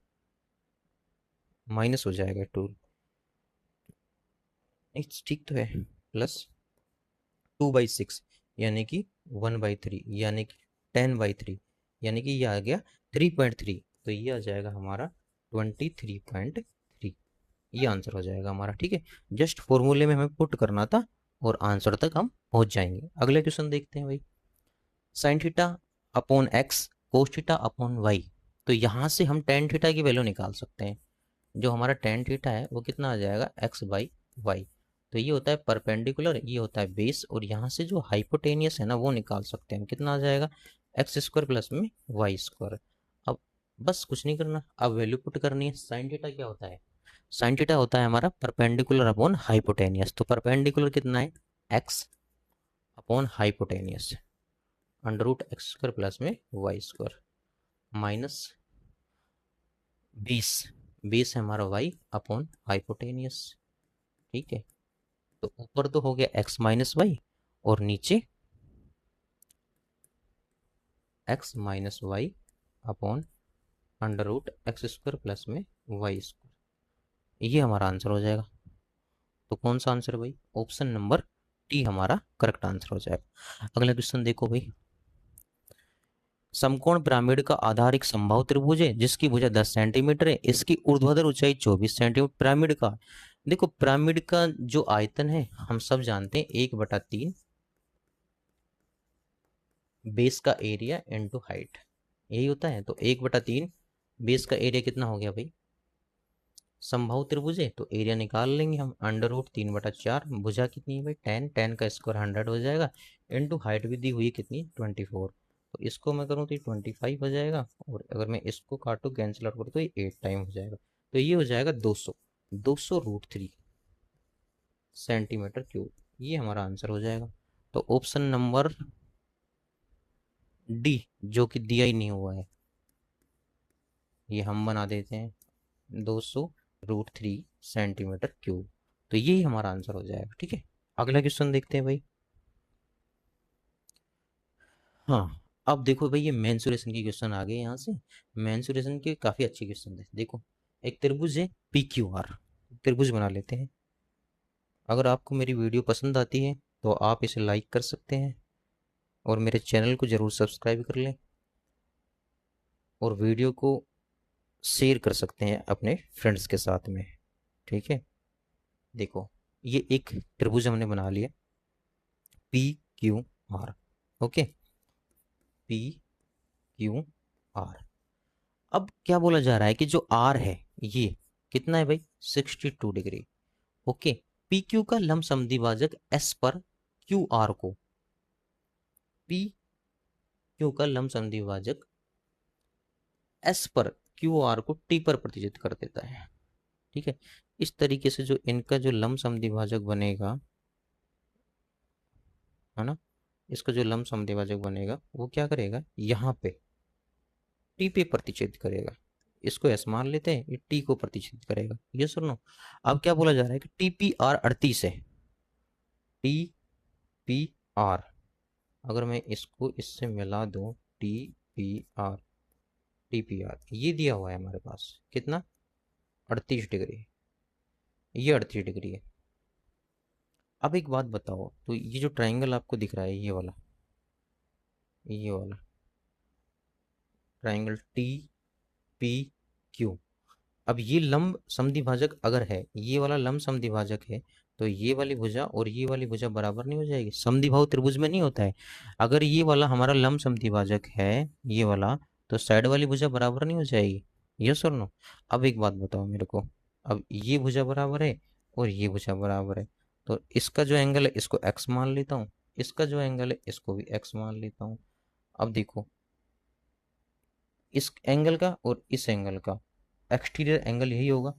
माइनस हो जाएगा 2, ठीक तो है, प्लस 2/6, यानी कि 1/3, यानी कि 10/3, यानी कि ये आ गया 3.3। तो ये आ जाएगा हमारा 23.3, ये आंसर हो जाएगा हमारा। ठीक है, जस्ट फॉर्मूले में हमें पुट करना था और आंसर तक हम पहुंच जाएंगे। अगले क्वेश्चन देखते हैं भाई, sine theta upon X cos theta upon Y. तो यहाँ से हम टेन थीटा की वैल्यू निकाल सकते हैं। जो हमारा टेन थीटा है वो कितना आ जाएगा x/y। तो ये होता है परपेंडिकुलर, ये होता है बेस, और यहाँ से जो हाइपोटेनियस है ना वो निकाल सकते हैं, कितना आ जाएगा x² प्लस में y²। अब बस कुछ नहीं करना, अब वैल्यू पुट करनी है। साइन थीटा क्या होता है, साइन थीटा होता है हमारा परपेंडिकुलर अपॉन हाइपोटेनियस। तो परपेंडिकुलर कितना है x upon hypotenuse, √x² plus में y² माइनस बेस, बेस है हमारा y अपॉन हाइपोटेनियस। ठीक है, तो ऊपर तो हो गया एक्स माइनस वाई और नीचे X minus Y upon under root X square plus में वाई स्क्वायर। ये हमारा आंसर हो जाएगा। तो कौन सा आंसर है भाई? ऑप्शन नंबर टी हमारा करेक्ट आंसर हो जाएगा। अगला क्वेश्चन देखो भाई। समकोण पिरामिड का आधार एक समबाहु त्रिभुज है जिसकी भुजा 10 सेंटीमीटर है, इसकी ऊर्ध्वाधर ऊंचाई 24 सेंटीमीटर। पिरामिड का देखो, पिरामिड का जो आयतन है हम सब जानते हैं 1/3 बेस का एरिया इनटू हाइट, यही होता है। तो 1/3 बेस का एरिया कितना हो गया भाई? समबाहु त्रिभुज है तो एरिया निकाल लेंगे हम, अंडर रूट 3/4। भुजा कितनी है भाई? 10, 10 का स्क्वायर 100 हो जाएगा, इनटू हाइट भी दी हुई है कितनी? 24। तो इसको मैं करूँ तो ये 25 हो जाएगा, और अगर मैं इसको काटूँ कैंसिल आउट करूँ तो ये 8 टाइम हो जाएगा। तो ये हो जाएगा 200, 200√3 सेंटीमीटर क्यूब। ये हमारा आंसर हो जाएगा। तो ऑप्शन नंबर डी, जो कि दिया ही नहीं हुआ है, ये हम बना देते हैं 200√3 सेंटीमीटर क्यूब। तो यही हमारा आंसर हो जाएगा। ठीक है, अगला क्वेश्चन देखते हैं भाई। हाँ, अब देखो भाई, ये मेंसुरेशन की क्वेश्चन आ गए यहाँ से। मेंसुरेशन के काफ़ी अच्छे क्वेश्चन है। देखो, एक त्रिभुज है पी क्यू आर, त्रिभुज बना लेते हैं। अगर आपको मेरी वीडियो पसंद आती है तो आप इसे लाइक कर सकते हैं और मेरे चैनल को ज़रूर सब्सक्राइब कर लें, और वीडियो को शेयर कर सकते हैं अपने फ्रेंड्स के साथ में। ठीक है, देखो, ये एक त्रिभुज हमने बना लिया P Q R. Okay, P Q R. अब क्या बोला जा रहा है कि जो आर है ये कितना है भाई? 62 डिग्री। ओके, पी क्यू का लंब समद्विभाजक एस पर क्यू आर को, पी क्यू का लंब समद्विभाजक एस पर क्यू आर को टी पर प्रतिचित कर देता है। ठीक है, इस तरीके से जो इनका जो लंब समद्विभाजक बनेगा, है ना, इसका जो लंब समद्विभाजक बनेगा वो क्या करेगा? यहाँ पे टी पे प्रतिच्छेद करेगा। इसको एस मान लेते हैं, ये टी को प्रतिच्छेद करेगा। ये सुनो, अब क्या बोला जा रहा है कि टी पी आर 38 है। टी पी आर, अगर मैं इसको इससे मिला दूं, T P R, T P R ये दिया हुआ है हमारे पास कितना? 38 डिग्री। ये 38 डिग्री है। अब एक बात बताओ, तो ये जो ट्राइंगल आपको दिख रहा है, ये वाला ट्राइंगल टी पी क्यू, अब ये लंब समद्विभाजक अगर है, ये वाला लंब समद्विभाजक है, तो ये वाली भुजा और ये वाली भुजा बराबर नहीं हो जाएगी? समद्विबाहु त्रिभुज में नहीं होता है, अगर ये वाला हमारा लंब समद्विभाजक है, ये वाला, तो साइड वाली भुजा बराबर नहीं हो जाएगी? यस और नो? अब एक बात बताओ मेरे को, अब ये भुजा बराबर है और ये भुजा बराबर है, तो इसका जो एंगल है इसको एक्स मान लेता हूँ, इसका जो एंगल है इसको भी एक्स मान लेता हूँ। अब देखो, इस एंगल का और इस एंगल का एक्सटीरियर एंगल यही होगा।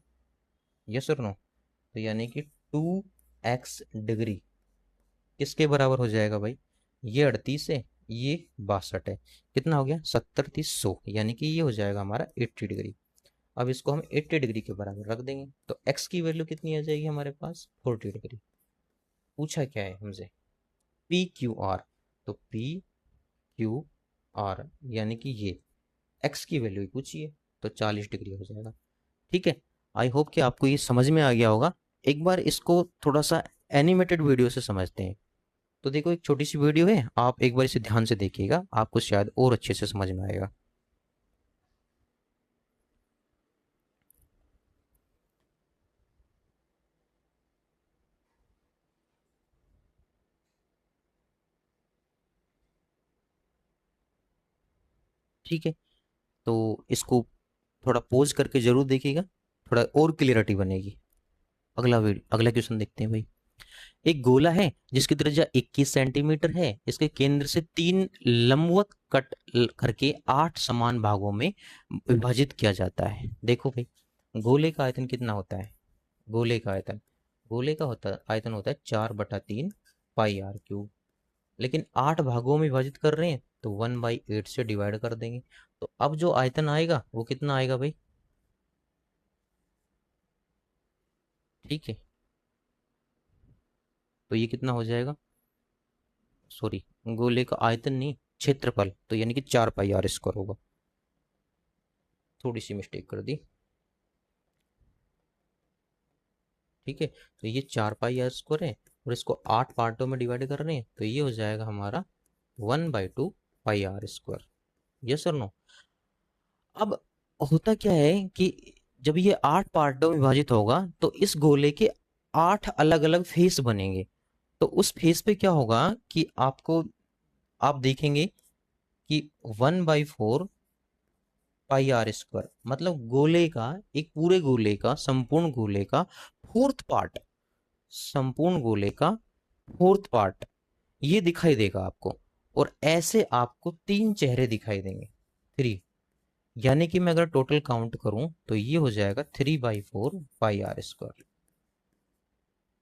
यस और नो? तो यानी कि 2x डिग्री किसके बराबर हो जाएगा भाई? ये 38 है, ये 62 है, कितना हो गया? 70, 30, 100, यानी कि ये हो जाएगा हमारा 80 डिग्री। अब इसको हम 80 डिग्री के बराबर रख देंगे तो x की वैल्यू कितनी आ जाएगी हमारे पास? 40 डिग्री। पूछा क्या है हमसे? पी क्यू आर, तो पी क्यू आर यानी कि ये x की वैल्यू ही पूछिए, तो 40 डिग्री हो जाएगा। ठीक है, आई होप कि आपको ये समझ में आ गया होगा। एक बार इसको थोड़ा सा एनिमेटेड वीडियो से समझते हैं। तो देखो, एक छोटी सी वीडियो है, आप एक बार इसे ध्यान से देखिएगा, आपको शायद और अच्छे से समझ में आएगा। ठीक है, तो इसको थोड़ा पोज करके जरूर देखिएगा, थोड़ा और क्लियरिटी बनेगी। अगला क्वेश्चन देखते हैं भाई। एक गोला है जिसकी त्रिज्या 21 सेंटीमीटर है, इसके केंद्र से 3 लंबवत कट करके 8 समान भागों में विभाजित किया जाता है। देखो भाई, गोले का आयतन कितना होता है? गोले का आयतन, गोले का आयतन होता है 4/3 पाई r क्यूब, लेकिन 8 भागों में विभाजित कर रहे हैं तो 1/8 से डिवाइड कर देंगे। तो अब जो आयतन आएगा वो कितना आएगा भाई? ठीक है, तो ये कितना हो जाएगा, सॉरी गोले का आयतन नहीं क्षेत्रफल, तो यानी कि 4 पाई r² होगा। थोड़ी सी मिस्टेक कर दी, ठीक है। तो ये 4 पाई r² है और इसको 8 पार्टों में डिवाइड कर रहे हैं, तो ये हो जाएगा हमारा 1/2 पाई r²। यस और नो। अब होता क्या है कि जब ये 8 पार्टों में विभाजित होगा तो इस गोले के 8 अलग अलग फेस बनेंगे। तो उस फेस पे क्या होगा कि आप देखेंगे कि 1/4 पाई r², मतलब गोले का, एक पूरे गोले का, संपूर्ण गोले का फोर्थ पार्ट, संपूर्ण गोले का फोर्थ पार्ट ये दिखाई देगा आपको। और ऐसे आपको 3 चेहरे दिखाई देंगे, 3, यानी कि मैं अगर टोटल काउंट करूं तो ये हो जाएगा 3/4 पाई r²।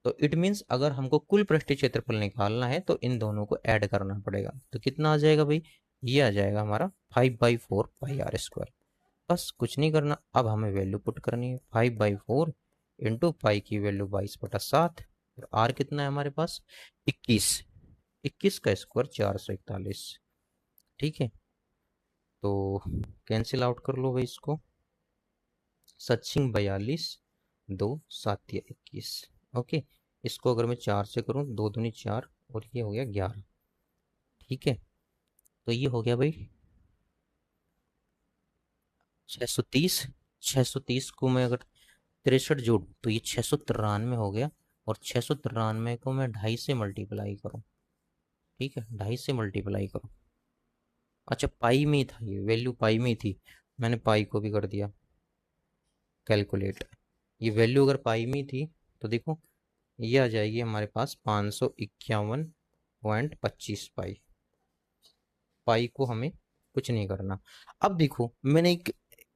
तो इट मीन्स अगर हमको कुल पृष्ठीय क्षेत्रफल निकालना है तो इन दोनों को ऐड करना पड़ेगा। तो कितना आ जाएगा भाई, ये आ जाएगा हमारा 5/4 पाई r²। बस कुछ नहीं करना, अब हमें वैल्यू पुट करनी है। 5/4 इंटू पाई की वैल्यू 22/7 और आर कितना है हमारे पास 21, 21 का स्क्वायर 441, ठीक है। तो कैंसिल आउट कर लो भाई इसको, 7×42 2 7 या 21, ओके। इसको अगर मैं 4 से करूँ, 2 दूनी 4 और ये हो गया 11, ठीक है। तो ये हो गया भाई 630। 630 को मैं अगर 63 जोड़ूँ तो ये 693 हो गया, और 693 को मैं 2.5 से मल्टीप्लाई करूँ, ठीक है, 2.5 से मल्टीप्लाई करूँ। अच्छा पाई में ही था, ये वैल्यू पाई में ही थी, मैंने पाई को भी कर दिया कैलकुलेट। ये वैल्यू अगर पाई में ही थी तो देखो ये आ जाएगी हमारे पास 551.25 पाई। पाई को हमें कुछ नहीं करना। अब देखो मैंने एक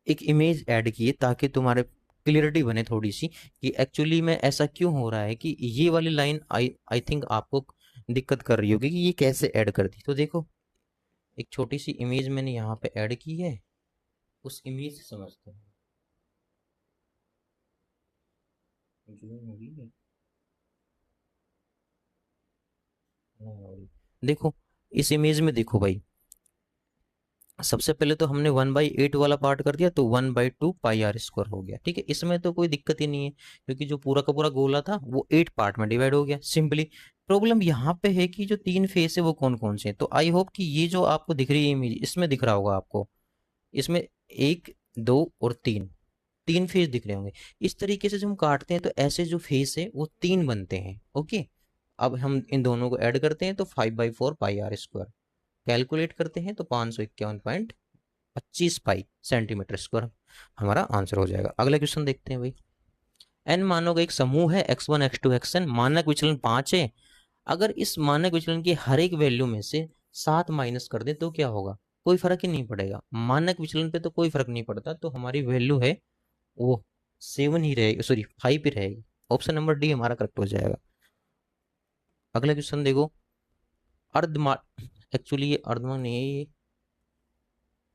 एक इमेज ऐड की है ताकि तुम्हारे क्लियरिटी बने थोड़ी सी कि एक्चुअली में ऐसा क्यों हो रहा है कि ये वाली लाइन आई आई थिंक आपको दिक्कत कर रही होगी कि ये कैसे ऐड कर दी। तो देखो एक छोटी सी इमेज मैंने यहाँ पे ऐड की है, उस इमेज से समझते हैं। जूम होगी नहीं हो रही। देखो इस इमेज में देखो भाई, सबसे पहले तो हमने 1/8 वाला पार्ट कर दिया तो 1/2 पाई r² हो गया, ठीक है। इसमें तो कोई दिक्कत ही नहीं है क्योंकि जो पूरा का पूरा गोला था वो 8 पार्ट में डिवाइड हो गया सिंपली। प्रॉब्लम यहाँ पे है कि जो 3 फेस है वो कौन कौन से हैं। तो आई होप कि ये जो आपको दिख रही है इमेज, इसमें दिख रहा होगा आपको, इसमें 1 2 और 3, 3 फेस दिख रहे होंगे। इस तरीके से जब हम काटते हैं तो ऐसे जो फेस है वो 3 बनते हैं, ओके। अब हम इन दोनों को ऐड करते हैं तो 5/4 पाई r², कैलकुलेट करते हैं तो 551.25 पाई सेंटीमीटर स्क्वायर हमारा आंसर हो जाएगा। अगला क्वेश्चन देखते हैं भाई। एन मानों का एक समूह है x1 x2 xn, मानक विचलन 5 है। अगर इस मानक विचलन की हर एक वैल्यू में से 7 माइनस कर दे तो क्या होगा, कोई फर्क ही नहीं पड़ेगा। मानक विचलन पे तो कोई फर्क नहीं पड़ता, तो हमारी वैल्यू है वो 7 ही रहेगी, सॉरी 5 ही रहेगी। ऑप्शन नंबर डी हमारा करेक्ट हो जाएगा। अगला क्वेश्चन देखो, अर्धमा एक्चुअली ये अर्धमा नहीं है, ये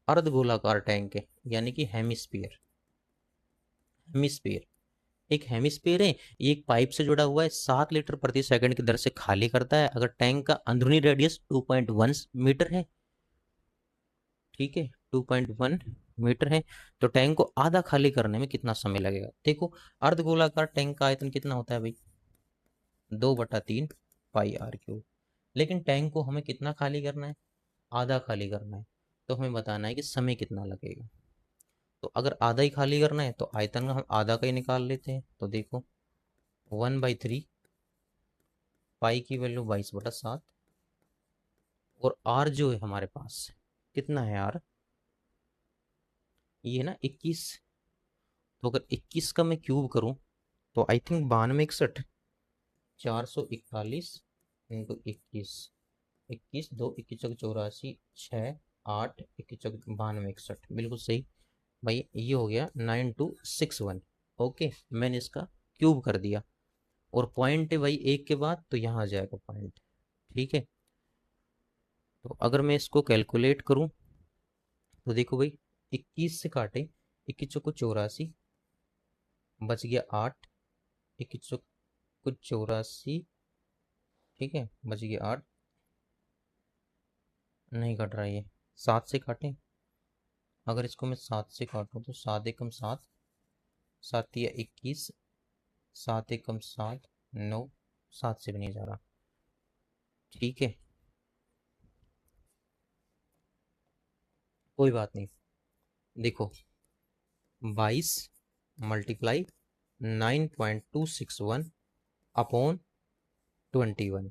अर्धगोलाकार टैंक है, यानी कि हेमिस्फीयर। हेमिस्फीयर, एक हेमिस्फीयर है, ये एक पाइप से जुड़ा हुआ है, 7 लीटर प्रति सेकंड की दर से खाली करता है। अगर टैंक का अंदरूनी रेडियस 2.1 मीटर है, ठीक है, 2.1 मीटर है, तो टैंक को आधा खाली करने में कितना समय लगेगा। देखो अर्धगोलाकार टैंक का आयतन कितना होता है भाई, 2/3 पाई r³। लेकिन टैंक को हमें कितना खाली करना है, आधा खाली करना है। तो हमें बताना है कि समय कितना लगेगा। तो अगर आधा ही खाली करना है तो आयतन का हम आधा का ही निकाल लेते हैं। तो देखो 1/3, पाई की वैल्यू 22/7, और आर जो है हमारे पास कितना है आर, ये है ना 21। तो अगर 21 का मैं क्यूब करूं तो आई थिंक 9261, 441 इंटू 21, 21 2 21 84, 6 8 21 9261, बिल्कुल सही भाई। ये हो गया 9261, ओके। मैंने इसका क्यूब कर दिया, और पॉइंट है भाई एक के बाद तो यहाँ आ जाएगा पॉइंट, ठीक है। तो अगर मैं इसको कैलकुलेट करूं तो देखो भाई 21 से काटे, 21 चौको 84, बच गया 8, 21 चौको 84, ठीक है, बच गया 8। नहीं कट रहा ये, 7 से काटें। अगर इसको मैं 7 से काटूँ तो 7 एकम 7, 7 या 21, 7 एकम 7, 9, 7 से भी नहीं जा रहा। ठीक है, कोई बात नहीं। देखो 22 मल्टीप्लाई 9.261 अपॉन 21।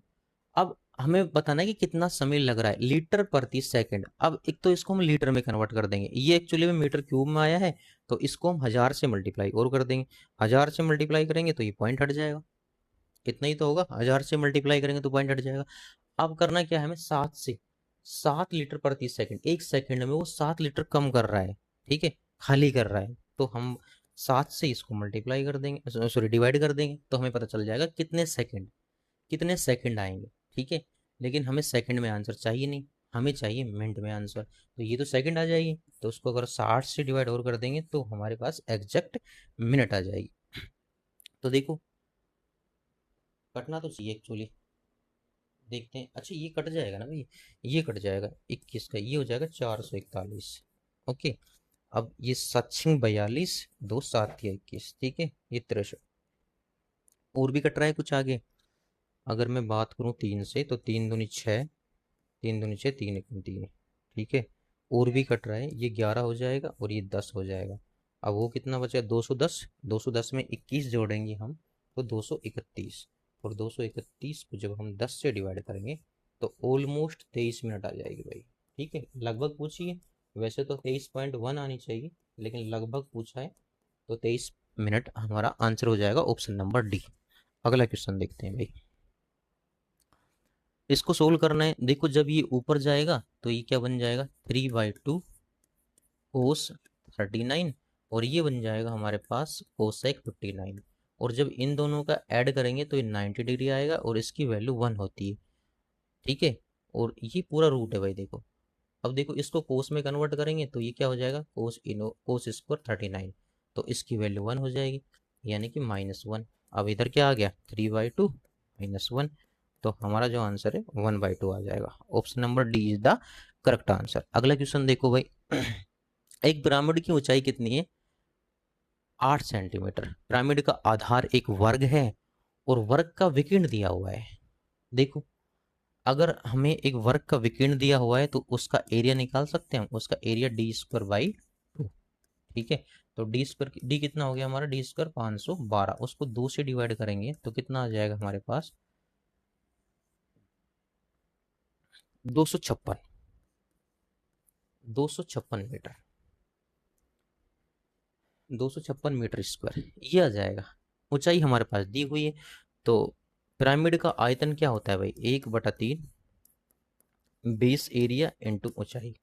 अब हमें बताना है कि कितना समय लग रहा है, लीटर प्रति सेकंड। अब एक तो इसको हम लीटर में कन्वर्ट कर देंगे, ये एक्चुअली में मीटर क्यूब में आया है, तो इसको हम 1000 से मल्टीप्लाई और कर देंगे। 1000 से मल्टीप्लाई करेंगे तो ये पॉइंट हट जाएगा, इतना ही तो होगा। 1000 से मल्टीप्लाई करेंगे तो पॉइंट हट जाएगा। अब करना क्या है हमें, 7 से, 7 लीटर प्रति सेकंड, एक सेकंड में वो 7 लीटर कम कर रहा है। ठीक है, खाली कर रहा है, तो हम 7 से इसको मल्टीप्लाई कर देंगे, सॉरी डिवाइड कर देंगे, तो हमें पता चल जाएगा कितने सेकंड आएंगे। ठीक है, लेकिन हमें सेकंड में आंसर चाहिए नहीं, हमें चाहिए मिनट में आंसर। तो ये तो सेकंड आ जाएगी, तो उसको अगर 60 से डिवाइड और कर देंगे तो हमारे पास एग्जैक्ट मिनट आ जाएगी। तो देखो कटना तो चाहिए एक्चुअली, देखते हैं। अच्छा ये कट जाएगा ना भाई, ये कट जाएगा 21 का, ये हो जाएगा 441। ओके, अब ये 742, 2 7 या 21, ठीक है, ये 63। और भी कट रहा है कुछ आगे। अगर मैं बात करूँ 3 से, तो 3 दूनी 6, 3 दूनी 6, 3 एकम 3, ठीक है। और भी कट रहा है, ये 11 हो जाएगा और ये 10 हो जाएगा। अब वो कितना बचा, 210। 210 में 21 जोड़ेंगे हम तो 231, और 231 को जब हम 10 से डिवाइड करेंगे तो ऑलमोस्ट 23 मिनट आ जाएगी भाई। ठीक है, लगभग पूछिए, वैसे तो 23.1 आनी चाहिए, लेकिन लगभग पूछा है तो 23 मिनट हमारा आंसर हो जाएगा, ऑप्शन नंबर डी। अगला क्वेश्चन देखते हैं भाई। इसको सोल्व करना है। देखो जब ये ऊपर जाएगा तो ये क्या बन जाएगा, 3/2 कोस 39, और ये बन जाएगा हमारे पास कोसेक 59। और जब इन दोनों का ऐड करेंगे तो ये 90 डिग्री आएगा और इसकी वैल्यू 1 होती है। ठीक है, और ये पूरा रूट है भाई। देखो अब देखो इसको कोस में कन्वर्ट करेंगे तो ये क्या हो जाएगा, कोस स्क्वायर 39, तो इसकी वैल्यू 1 हो जाएगी, यानी कि -1। अब इधर क्या आ गया, 3/2 -1, तो हमारा जो आंसर है 1/2 आ जाएगा। Option number D is the correct answer. अगला क्वेश्चन देखो भाई। एक पिरामिड की ऊंचाई कितनी है, 8 सेंटीमीटर। पिरामिड का आधार एक वर्ग है और वर्ग का विकीर्ण दिया हुआ है। देखो अगर हमें एक वर्ग का विकीर्ण दिया हुआ है तो उसका एरिया निकाल सकते हैं हम, उसका एरिया d²/2। ठीक है, तो डी कितना हो गया हमारा, d² 512, उसको 2 से डिवाइड करेंगे तो कितना आ जाएगा हमारे पास, 256, 256 मीटर, 256 मीटर स्क्वायर ये आ जाएगा। ऊंचाई हमारे पास दी हुई है, तो पिरामिड का आयतन क्या होता है भाई, 1/3 बेस एरिया इंटू ऊंचाई,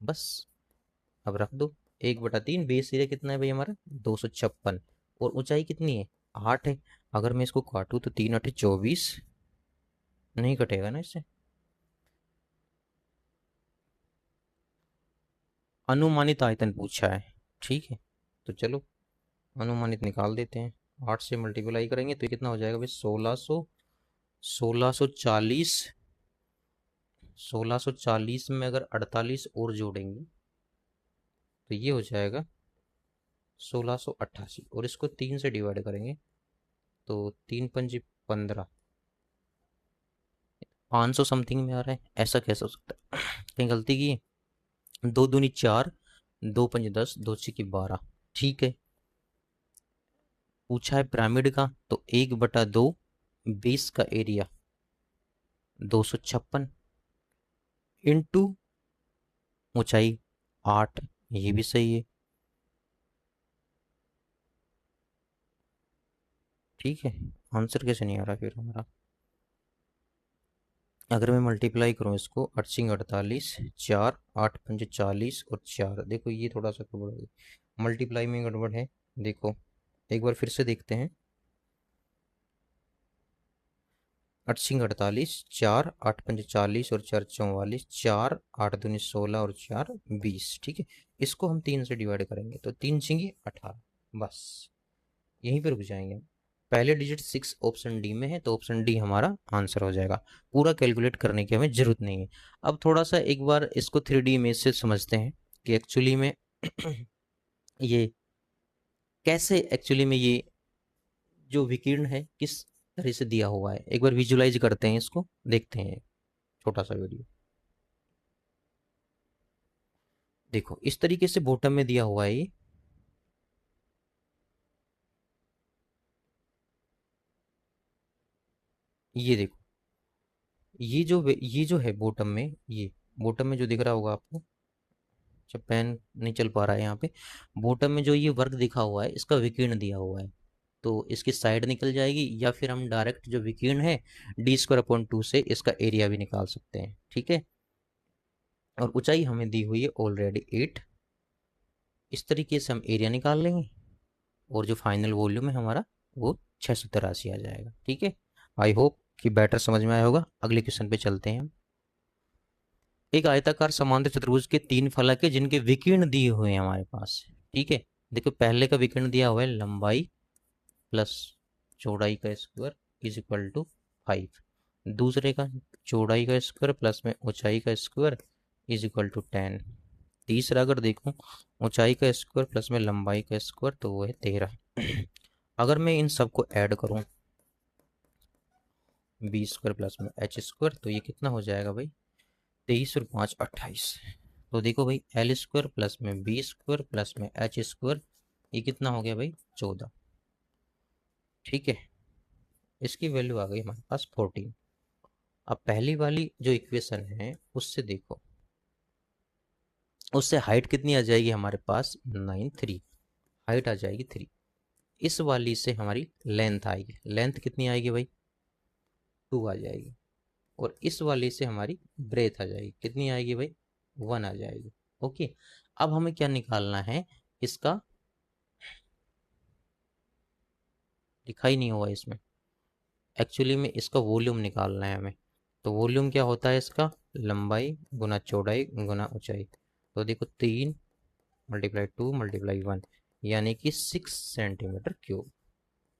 बस। अब रख दो 1/3, बेस एरिया कितना है भाई हमारा, 256, और ऊंचाई कितनी है, 8 है। अगर मैं इसको काटूँ तो 3 × 8 = 24, नहीं कटेगा ना इससे। अनुमानित आयतन पूछा है, ठीक है, तो चलो अनुमानित निकाल देते हैं। 8 से मल्टीप्लाई करेंगे तो ये कितना हो जाएगा भाई, 1600, 1640, 1640 में अगर 48 और जोड़ेंगे तो ये हो जाएगा 1688, और इसको 3 से डिवाइड करेंगे तो 3×5 = 15, 500 समथिंग में आ रहा है। ऐसा कैसे हो सकता है, कहीं गलती की है। 2 दूनी 4, 2×5 = 10, 2×6 = 12। ठीक है, पूछा है पिरामिड का, तो 1/2 बेस का एरिया 256 इंटू ऊंचाई 8, ये भी सही है। ठीक है, आंसर कैसे नहीं आ रहा फिर हमारा। अगर मैं मल्टीप्लाई करूँ इसको, 8×48, 4, 8×5 = 40 और 4, देखो ये थोड़ा सा गड़बड़ है, मल्टीप्लाई में गड़बड़ है। देखो एक बार फिर से देखते हैं। 8×48, 4, 8×5 = 40 और 4 × 44, 4, 8 दूनी 16 और 4 20। ठीक है, इसको हम 3 से डिवाइड करेंगे तो 3×6 = 18, बस यहीं पर रुक जाएंगे हम। पहले डिजिट 6 ऑप्शन डी में है, तो ऑप्शन डी हमारा आंसर हो जाएगा। पूरा कैलकुलेट करने की हमें जरूरत नहीं है। अब थोड़ा सा एक बार इसको 3D इमेज से समझते हैं कि एक्चुअली में ये कैसे, एक्चुअली में ये जो विकिरण है किस तरह से दिया हुआ है। एक बार विजुलाइज करते हैं, इसको देखते हैं, छोटा सा वीडियो। देखो इस तरीके से बॉटम में दिया हुआ है ये देखो, ये जो है बॉटम में, ये बॉटम में जो दिख रहा होगा आपको, जब पेन नहीं चल पा रहा है यहाँ पे, बॉटम में जो ये वर्ग दिखा हुआ है इसका विकीर्ण दिया हुआ है, तो इसकी साइड निकल जाएगी, या फिर हम डायरेक्ट जो विकीर्ण है d² / 2 से इसका एरिया भी निकाल सकते हैं। ठीक है, और ऊंचाई हमें दी हुई है ऑलरेडी 8। इस तरीके से हम एरिया निकाल लेंगे, और जो फाइनल वॉल्यूम है हमारा वो 683 आ जाएगा। ठीक है, आई होप कि बेटर समझ में आया होगा। अगले क्वेश्चन पे चलते हैं हम। एक आयताकार समांतर चतुर्भुज के 3 फलक है जिनके विकीर्ण दिए हुए हैं हमारे पास। ठीक है, देखो पहले का विकीर्ण दिया हुआ है लंबाई प्लस चौड़ाई का स्क्वायर इज इक्वल टू 5। दूसरे का चौड़ाई का स्क्वायर प्लस में ऊंचाई का स्क्वायर इज इक्वल टू 10। तीसरा अगर देखूं, ऊंचाई का स्क्वायर प्लस में लंबाई का स्क्वायर, तो वो है 13। अगर मैं इन सबको ऐड करूं, b² प्लस में h², तो ये कितना हो जाएगा भाई, 23 और 5 28। तो देखो भाई l² प्लस में b² प्लस में h², ये कितना हो गया भाई 14। ठीक है, इसकी वैल्यू आ गई हमारे पास 14। अब पहली वाली जो इक्वेशन है उससे देखो, उससे हाइट कितनी आ जाएगी हमारे पास 9 3, हाइट आ जाएगी 3। इस वाली से हमारी लेंथ आएगी, लेंथ कितनी आएगी भाई 2 आ जाएगी। और इस वाली से हमारी ब्रेथ आ जाएगी, कितनी आएगी भाई 1 आ जाएगी। ओके, अब हमें क्या निकालना है, इसका दिखाई नहीं हुआ इसमें, एक्चुअली में इसका वॉल्यूम निकालना है हमें। तो वॉल्यूम क्या होता है इसका, लंबाई गुना चौड़ाई गुना ऊंचाई। तो देखो 3 × 2 × 1, यानी कि 6 सेंटीमीटर क्यूब।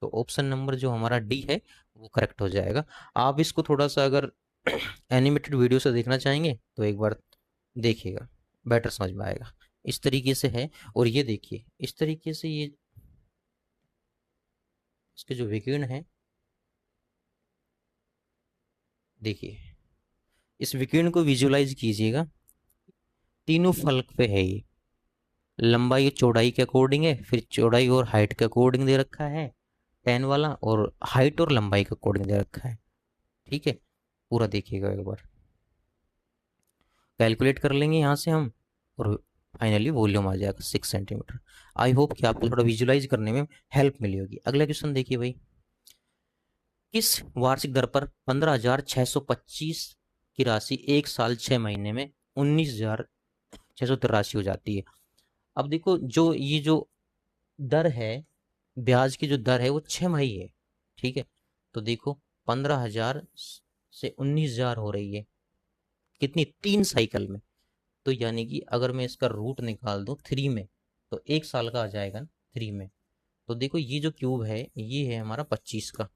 तो ऑप्शन नंबर जो हमारा डी है वो करेक्ट हो जाएगा। आप इसको थोड़ा सा अगर एनिमेटेड वीडियो से देखना चाहेंगे तो एक बार देखिएगा, बेटर समझ में आएगा। इस तरीके से है, और ये देखिए इस तरीके से ये इसके जो विकिरण है, देखिए इस विकिरण को विजुलाइज कीजिएगा। तीनों फलक पे है ये, लंबाई चौड़ाई के अकॉर्डिंग है, फिर चौड़ाई और हाइट के अकॉर्डिंग दे रखा है 10 वाला, और हाइट और लंबाई के अकॉर्डिंग दे रखा है। ठीक है, पूरा देखिएगा एक बार, कैलकुलेट कर लेंगे यहाँ से हम, और फाइनली वॉल्यूम आ जाएगा 6 सेंटीमीटर। आई होप कि आपको थोड़ा विजुलाइज करने में हेल्प मिली होगी। अगला क्वेश्चन देखिए भाई, किस वार्षिक दर पर 15,625 की राशि 1 साल 6 महीने में 19,683 हो जाती है। अब देखो जो ये जो दर है, ब्याज की जो दर है वो 6 माही है। ठीक है, तो देखो 15,000 से 19,000 हो रही है, कितनी 3 साइकिल में। तो यानी कि अगर मैं इसका रूट निकाल दूं 3 में, तो 1 साल का आ जाएगा ना 3 में। तो देखो ये जो क्यूब है ये है हमारा 25 का,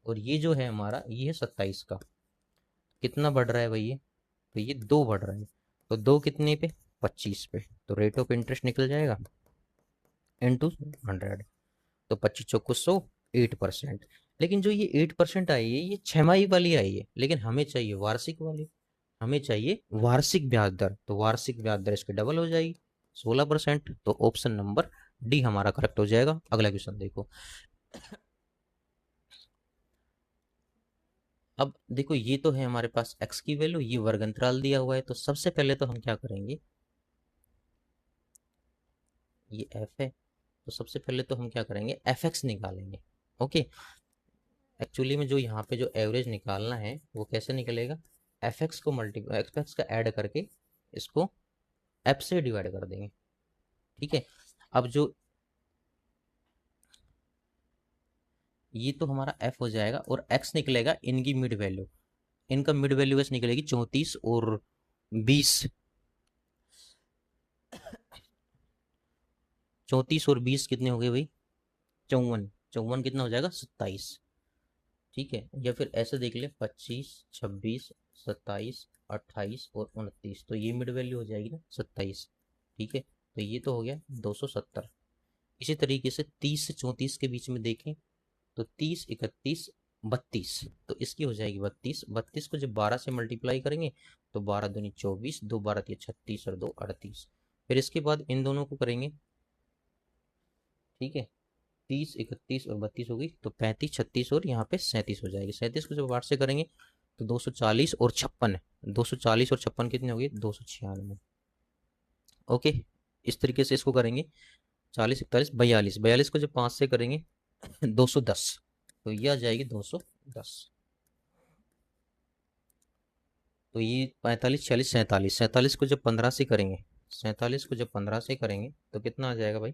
और ये जो है हमारा ये है 27 का। कितना बढ़ रहा है भाई ये, तो ये 2 बढ़ रहा है। तो 2 कितने पे, 25 पे, तो रेट ऑफ इंटरेस्ट निकल जाएगा इंटू 100। तो 25 चौको 100, 8%। लेकिन जो ये 8% आई है ये 6 माही वाली आई है, लेकिन हमें चाहिए वार्षिक वाली, हमें चाहिए वार्षिक ब्याज दर। तो वार्षिक ब्याज दर इसकी डबल हो जाएगी 16%। तो ऑप्शन नंबर डी हमारा करेक्ट हो जाएगा। अगला क्वेश्चन देखो। अब देखो ये तो है हमारे पास x की वैल्यू, ये वर्ग अंतराल दिया हुआ है, तो सबसे पहले तो हम क्या करेंगे, ये f है, तो सबसे पहले तो हम क्या करेंगे fx निकालेंगे। ओके, एक्चुअली में जो यहाँ पे जो एवरेज निकालना है वो कैसे निकलेगा, fx को मल्टीप्लाई fx का ऐड करके इसको f से डिवाइड कर देंगे। ठीक है, अब जो ये तो हमारा f हो जाएगा, और x निकलेगा इनकी मिड वैल्यू, इनका मिड वैल्यू वैसे निकलेगी 34 और 20। 34 और 20 कितने हो गए भाई 54। 54 कितना हो जाएगा 27, ठीक है। या फिर ऐसे देख ले 25, 26, 27, 28 और 29, तो ये मिड वैल्यू हो जाएगी ना 27, ठीक है। तो ये तो हो गया 270। इसी तरीके से 30 से 34 के बीच में देखें तो 30, 31, 32, तो इसकी हो जाएगी 32। 32 को जब 12 से मल्टीप्लाई करेंगे तो 12 दूनी 24, 2 12 ये 36 और 2 38। फिर इसके बाद इन दोनों को करेंगे, ठीक है। 30, 31 और 32 होगी तो 35, 36 और यहाँ पे 37 हो जाएगी। 37 को जब 8 से करेंगे तो 240 और 56, 240 और 56 कितने हो गए 296। ओके, इस तरीके से इसको करेंगे। 40, 41, 42, 42 को जब 5 से करेंगे 210, तो ये आ जाएगी 210। तो ये 45, 46, 47, 47 को जब 15 से करेंगे, 47 को जब 15 से करेंगे तो कितना आ जाएगा भाई,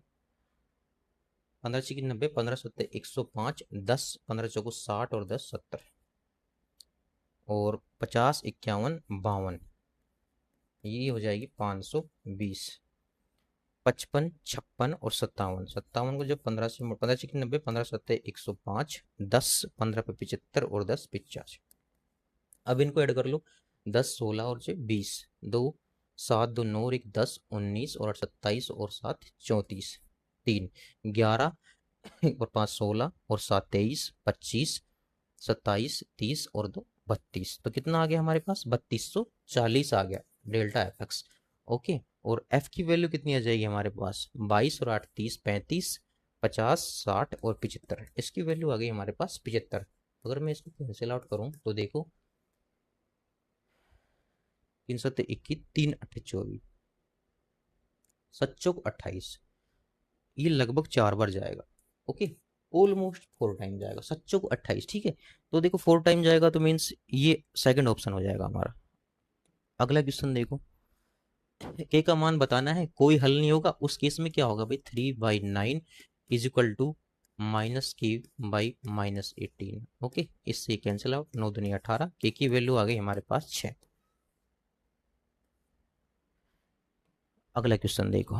15 छः 90, 15 सत्तर 105, 10 15 चौको 60 और 10 70 और 50, 51, 52, ये हो जाएगी 520। 55, 56 और 57, 57 को जब 15 से 15 छः 90, 15 सत्तर 105, 10 15 पे 75 और 10 85। अब इनको ऐड कर लो, 10, 16 और 20, 2 7 2 9 और 1 10 19 और 8 27 और 7 34, 3 11 और 5 16 और 7 23 25 27 30 और 2 32, तो कितना आ गया हमारे पास 3240 आ गया डेल्टा एफ एक्स। ओके, और एफ की वैल्यू कितनी आ जाएगी हमारे पास 22 और 8 30 35 50 60 और 75, इसकी वैल्यू आ गई हमारे पास 75। अगर मैं इसको कैंसिल आउट करूं तो देखो 3 7 21 3 8 24, 7 चौक 28, ये लगभग 4 बार जाएगा। ओके, ऑलमोस्ट 4 टाइम जाएगा, 7 चौक 28, ठीक है। तो देखो 4 टाइम जाएगा तो मीन्स ये सेकंड ऑप्शन हो जाएगा हमारा। अगला क्वेश्चन देखो, के का मान बताना है, कोई हल नहीं होगा, उस केस में क्या होगा भाई 3/9 is equal to -k/-18। Okay, इससे कैंसिल आउट, 9 दूनी 18, के की वैल्यू आ गई हमारे पास 6। अगला क्वेश्चन देखो,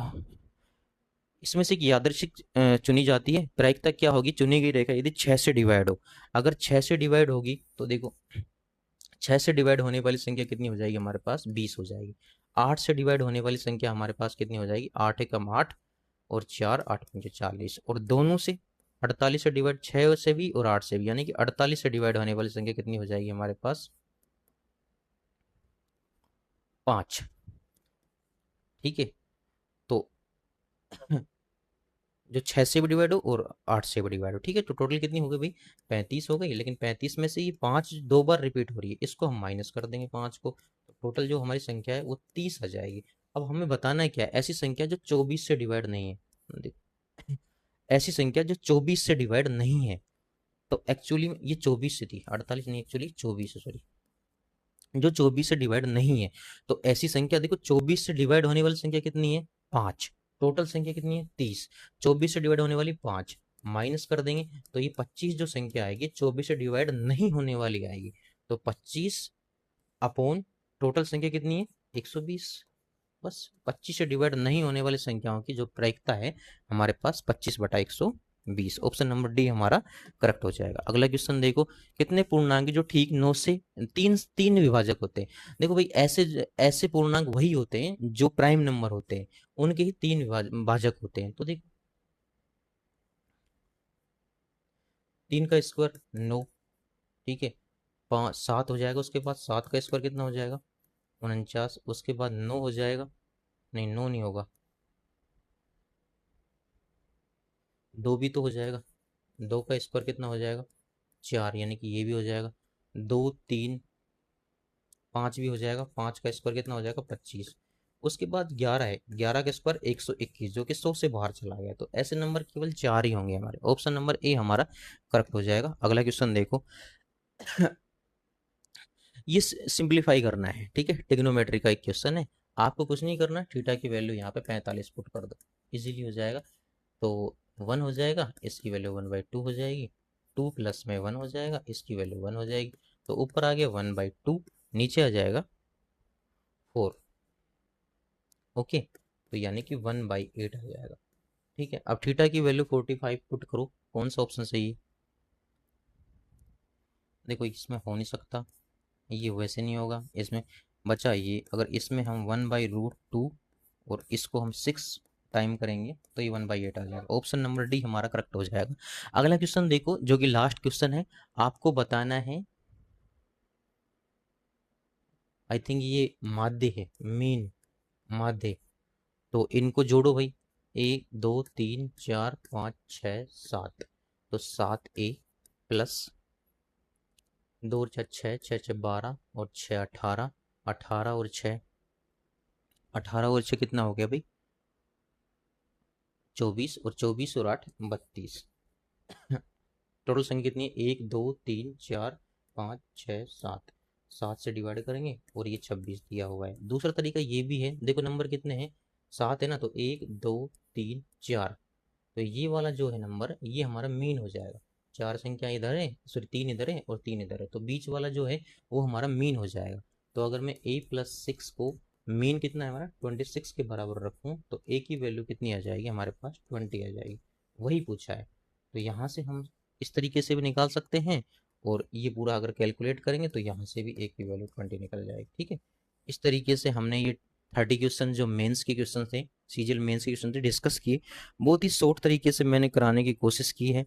इसमें से एक यादृच्छिक चुनी जाती है, प्रायिकता क्या होगी, चुनी गई रेखा यदि 6 से डिवाइड हो। अगर 6 से डिवाइड होगी तो देखो 6 से डिवाइड होने वाली संख्या कितनी हो जाएगी हमारे पास 20 हो जाएगी। 8 से डिवाइड होने वाली संख्या हमारे पास कितनी हो जाएगी 8 एकम 8 और 4 8 पंजे 40, और दोनों से 48 से डिवाइड 6 से भी और 8 से भी, यानी कि 48 से डिवाइड होने वाली संख्या कितनी हो जाएगी हमारे पास 5, ठीक है। तो जो 6 से भी डिवाइड हो और 8 से भी डिवाइड हो, ठीक है। तो टोटल कितनी हो गई भाई 35 हो गई, लेकिन 35 में से ये 5 2 बार रिपीट हो रही है, इसको हम माइनस कर देंगे 5 को, तो टोटल जो हमारी संख्या है वो 30 आ जाएगी। अब हमें बताना है क्या है, ऐसी संख्या जो 24 से डिवाइड नहीं है, ऐसी संख्या जो 24 से डिवाइड नहीं है। तो एक्चुअली ये 24 से थी, 48 नहीं, एक्चुअली 24 है, सॉरी, जो 24 से डिवाइड नहीं है। तो ऐसी संख्या देखो 24 से डिवाइड होने वाली संख्या कितनी है 5, टोटल संख्या कितनी है 30, 24 से डिवाइड होने वाली 5, माइनस कर देंगे तो ये 25 जो संख्या आएगी 24 से डिवाइड नहीं होने वाली आएगी। तो 25 अपॉन टोटल संख्या कितनी है 120, बस 25 से डिवाइड नहीं होने वाली संख्याओं की जो प्रायिकता है हमारे पास 25/120। ऑप्शन नंबर डी हमारा करेक्ट हो जाएगा। अगला क्वेश्चन देखो, कितने पूर्णांक जो ठीक 9 से 3 3 विभाजक होते हैं। देखो भाई ऐसे ऐसे पूर्णांक वही होते हैं जो प्राइम नंबर होते हैं, उनके ही 3 विभाजक होते हैं। तो देखो 3 का स्क्वायर 9, ठीक है, 5 7 हो जाएगा, उसके बाद 7 का स्क्वायर कितना हो जाएगा 49, उसके बाद 9 हो जाएगा, नहीं 9 नहीं होगा, 2 भी तो हो जाएगा, 2 का स्क्वायर कितना हो जाएगा 4, यानी कि ये भी हो जाएगा, 2 3 5 भी हो जाएगा, 5 का स्क्वायर कितना हो जाएगा 25, उसके बाद 11 है, 11 का स्क्वायर 121 जो कि 100 से बाहर चला गया। तो ऐसे नंबर केवल 4 ही होंगे हमारे, ऑप्शन नंबर ए हमारा करेक्ट हो जाएगा। अगला क्वेश्चन देखो, ये सिंप्लीफाई करना है, ठीक है, टिग्नोमेट्री का एक क्वेश्चन है, आपको कुछ नहीं करना, थीटा की वैल्यू यहाँ पे 45 पुट कर दो, इजीली हो जाएगा। तो 1 हो जाएगा, इसकी वैल्यू 1/2 हो जाएगी, 2 प्लस में 1 हो जाएगा, इसकी वैल्यू 1 हो जाएगी, तो ऊपर आ गया 1/2, नीचे आ जाएगा 4। ओके, तो यानी कि 1/8 आ जाएगा, ठीक है, अब थीटा की वैल्यू 45 पुट करो, कौन सा ऑप्शन सही है? देखो इसमें हो नहीं सकता, ये वैसे नहीं होगा, इसमें बचा ये, अगर इसमें हम 1/√2 और इसको हम 6 टाइम करेंगे तो ये 1/8 आ जाएगा। ऑप्शन नंबर डी हमारा करेक्ट हो जाएगा। अगला क्वेश्चन देखो, जो कि लास्ट क्वेश्चन है, आपको बताना है, आई थिंक ये माध्य है, मीन माध्य। तो इनको जोड़ो भाई, 1 2 3 4 5 6 7, तो 7a प्लस 2 और 6 6 6 12 और 6 18, 18 और 6 कितना हो गया भाई? 24, और 24 और 8 32। टोटल संख्या कितनी है? 1 2 3 4 5 6 7, 7 से डिवाइड करेंगे और ये 26 दिया हुआ है। दूसरा तरीका ये भी है, देखो नंबर कितने हैं? 7 है ना, तो 1 2 3 4, तो ये वाला जो है नंबर, ये हमारा मीन हो जाएगा। 4 संख्या इधर है, सॉरी 3 इधर है और 3 इधर है, तो बीच वाला जो है वो हमारा मीन हो जाएगा। तो अगर मैं a+6 को मीन कितना है हमारा 26 के बराबर रखूं, तो a की वैल्यू कितनी आ जाएगी हमारे पास? 20 आ जाएगी। वही पूछा है, तो यहाँ से हम इस तरीके से भी निकाल सकते हैं, और ये पूरा अगर कैलकुलेट करेंगे तो यहाँ से भी a की वैल्यू 20 निकल जाएगी। ठीक है, इस तरीके से हमने ये 30 क्वेश्चन जो मेंस के क्वेश्चन थे, सीजीएल मेंस के क्वेश्चन थे, डिस्कस किए। बहुत ही शॉर्ट तरीके से मैंने कराने की कोशिश की है।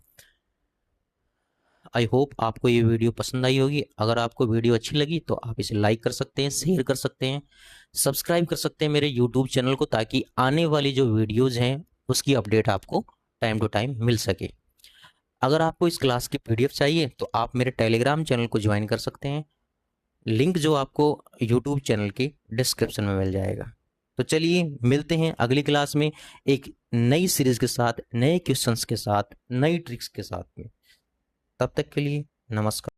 आई होप आपको ये वीडियो पसंद आई होगी। अगर आपको वीडियो अच्छी लगी तो आप इसे लाइक कर सकते हैं, शेयर कर सकते हैं, सब्सक्राइब कर सकते हैं मेरे यूट्यूब चैनल को, ताकि आने वाली जो वीडियोज़ हैं उसकी अपडेट आपको टाइम टू टाइम मिल सके। अगर आपको इस क्लास की PDF चाहिए तो आप मेरे टेलीग्राम चैनल को ज्वाइन कर सकते हैं, लिंक जो आपको यूट्यूब चैनल के डिस्क्रिप्शन में मिल जाएगा। तो चलिए मिलते हैं अगली क्लास में एक नई सीरीज के साथ, नए क्वेश्चंस के साथ, नई ट्रिक्स के साथ में। तब तक के लिए नमस्कार।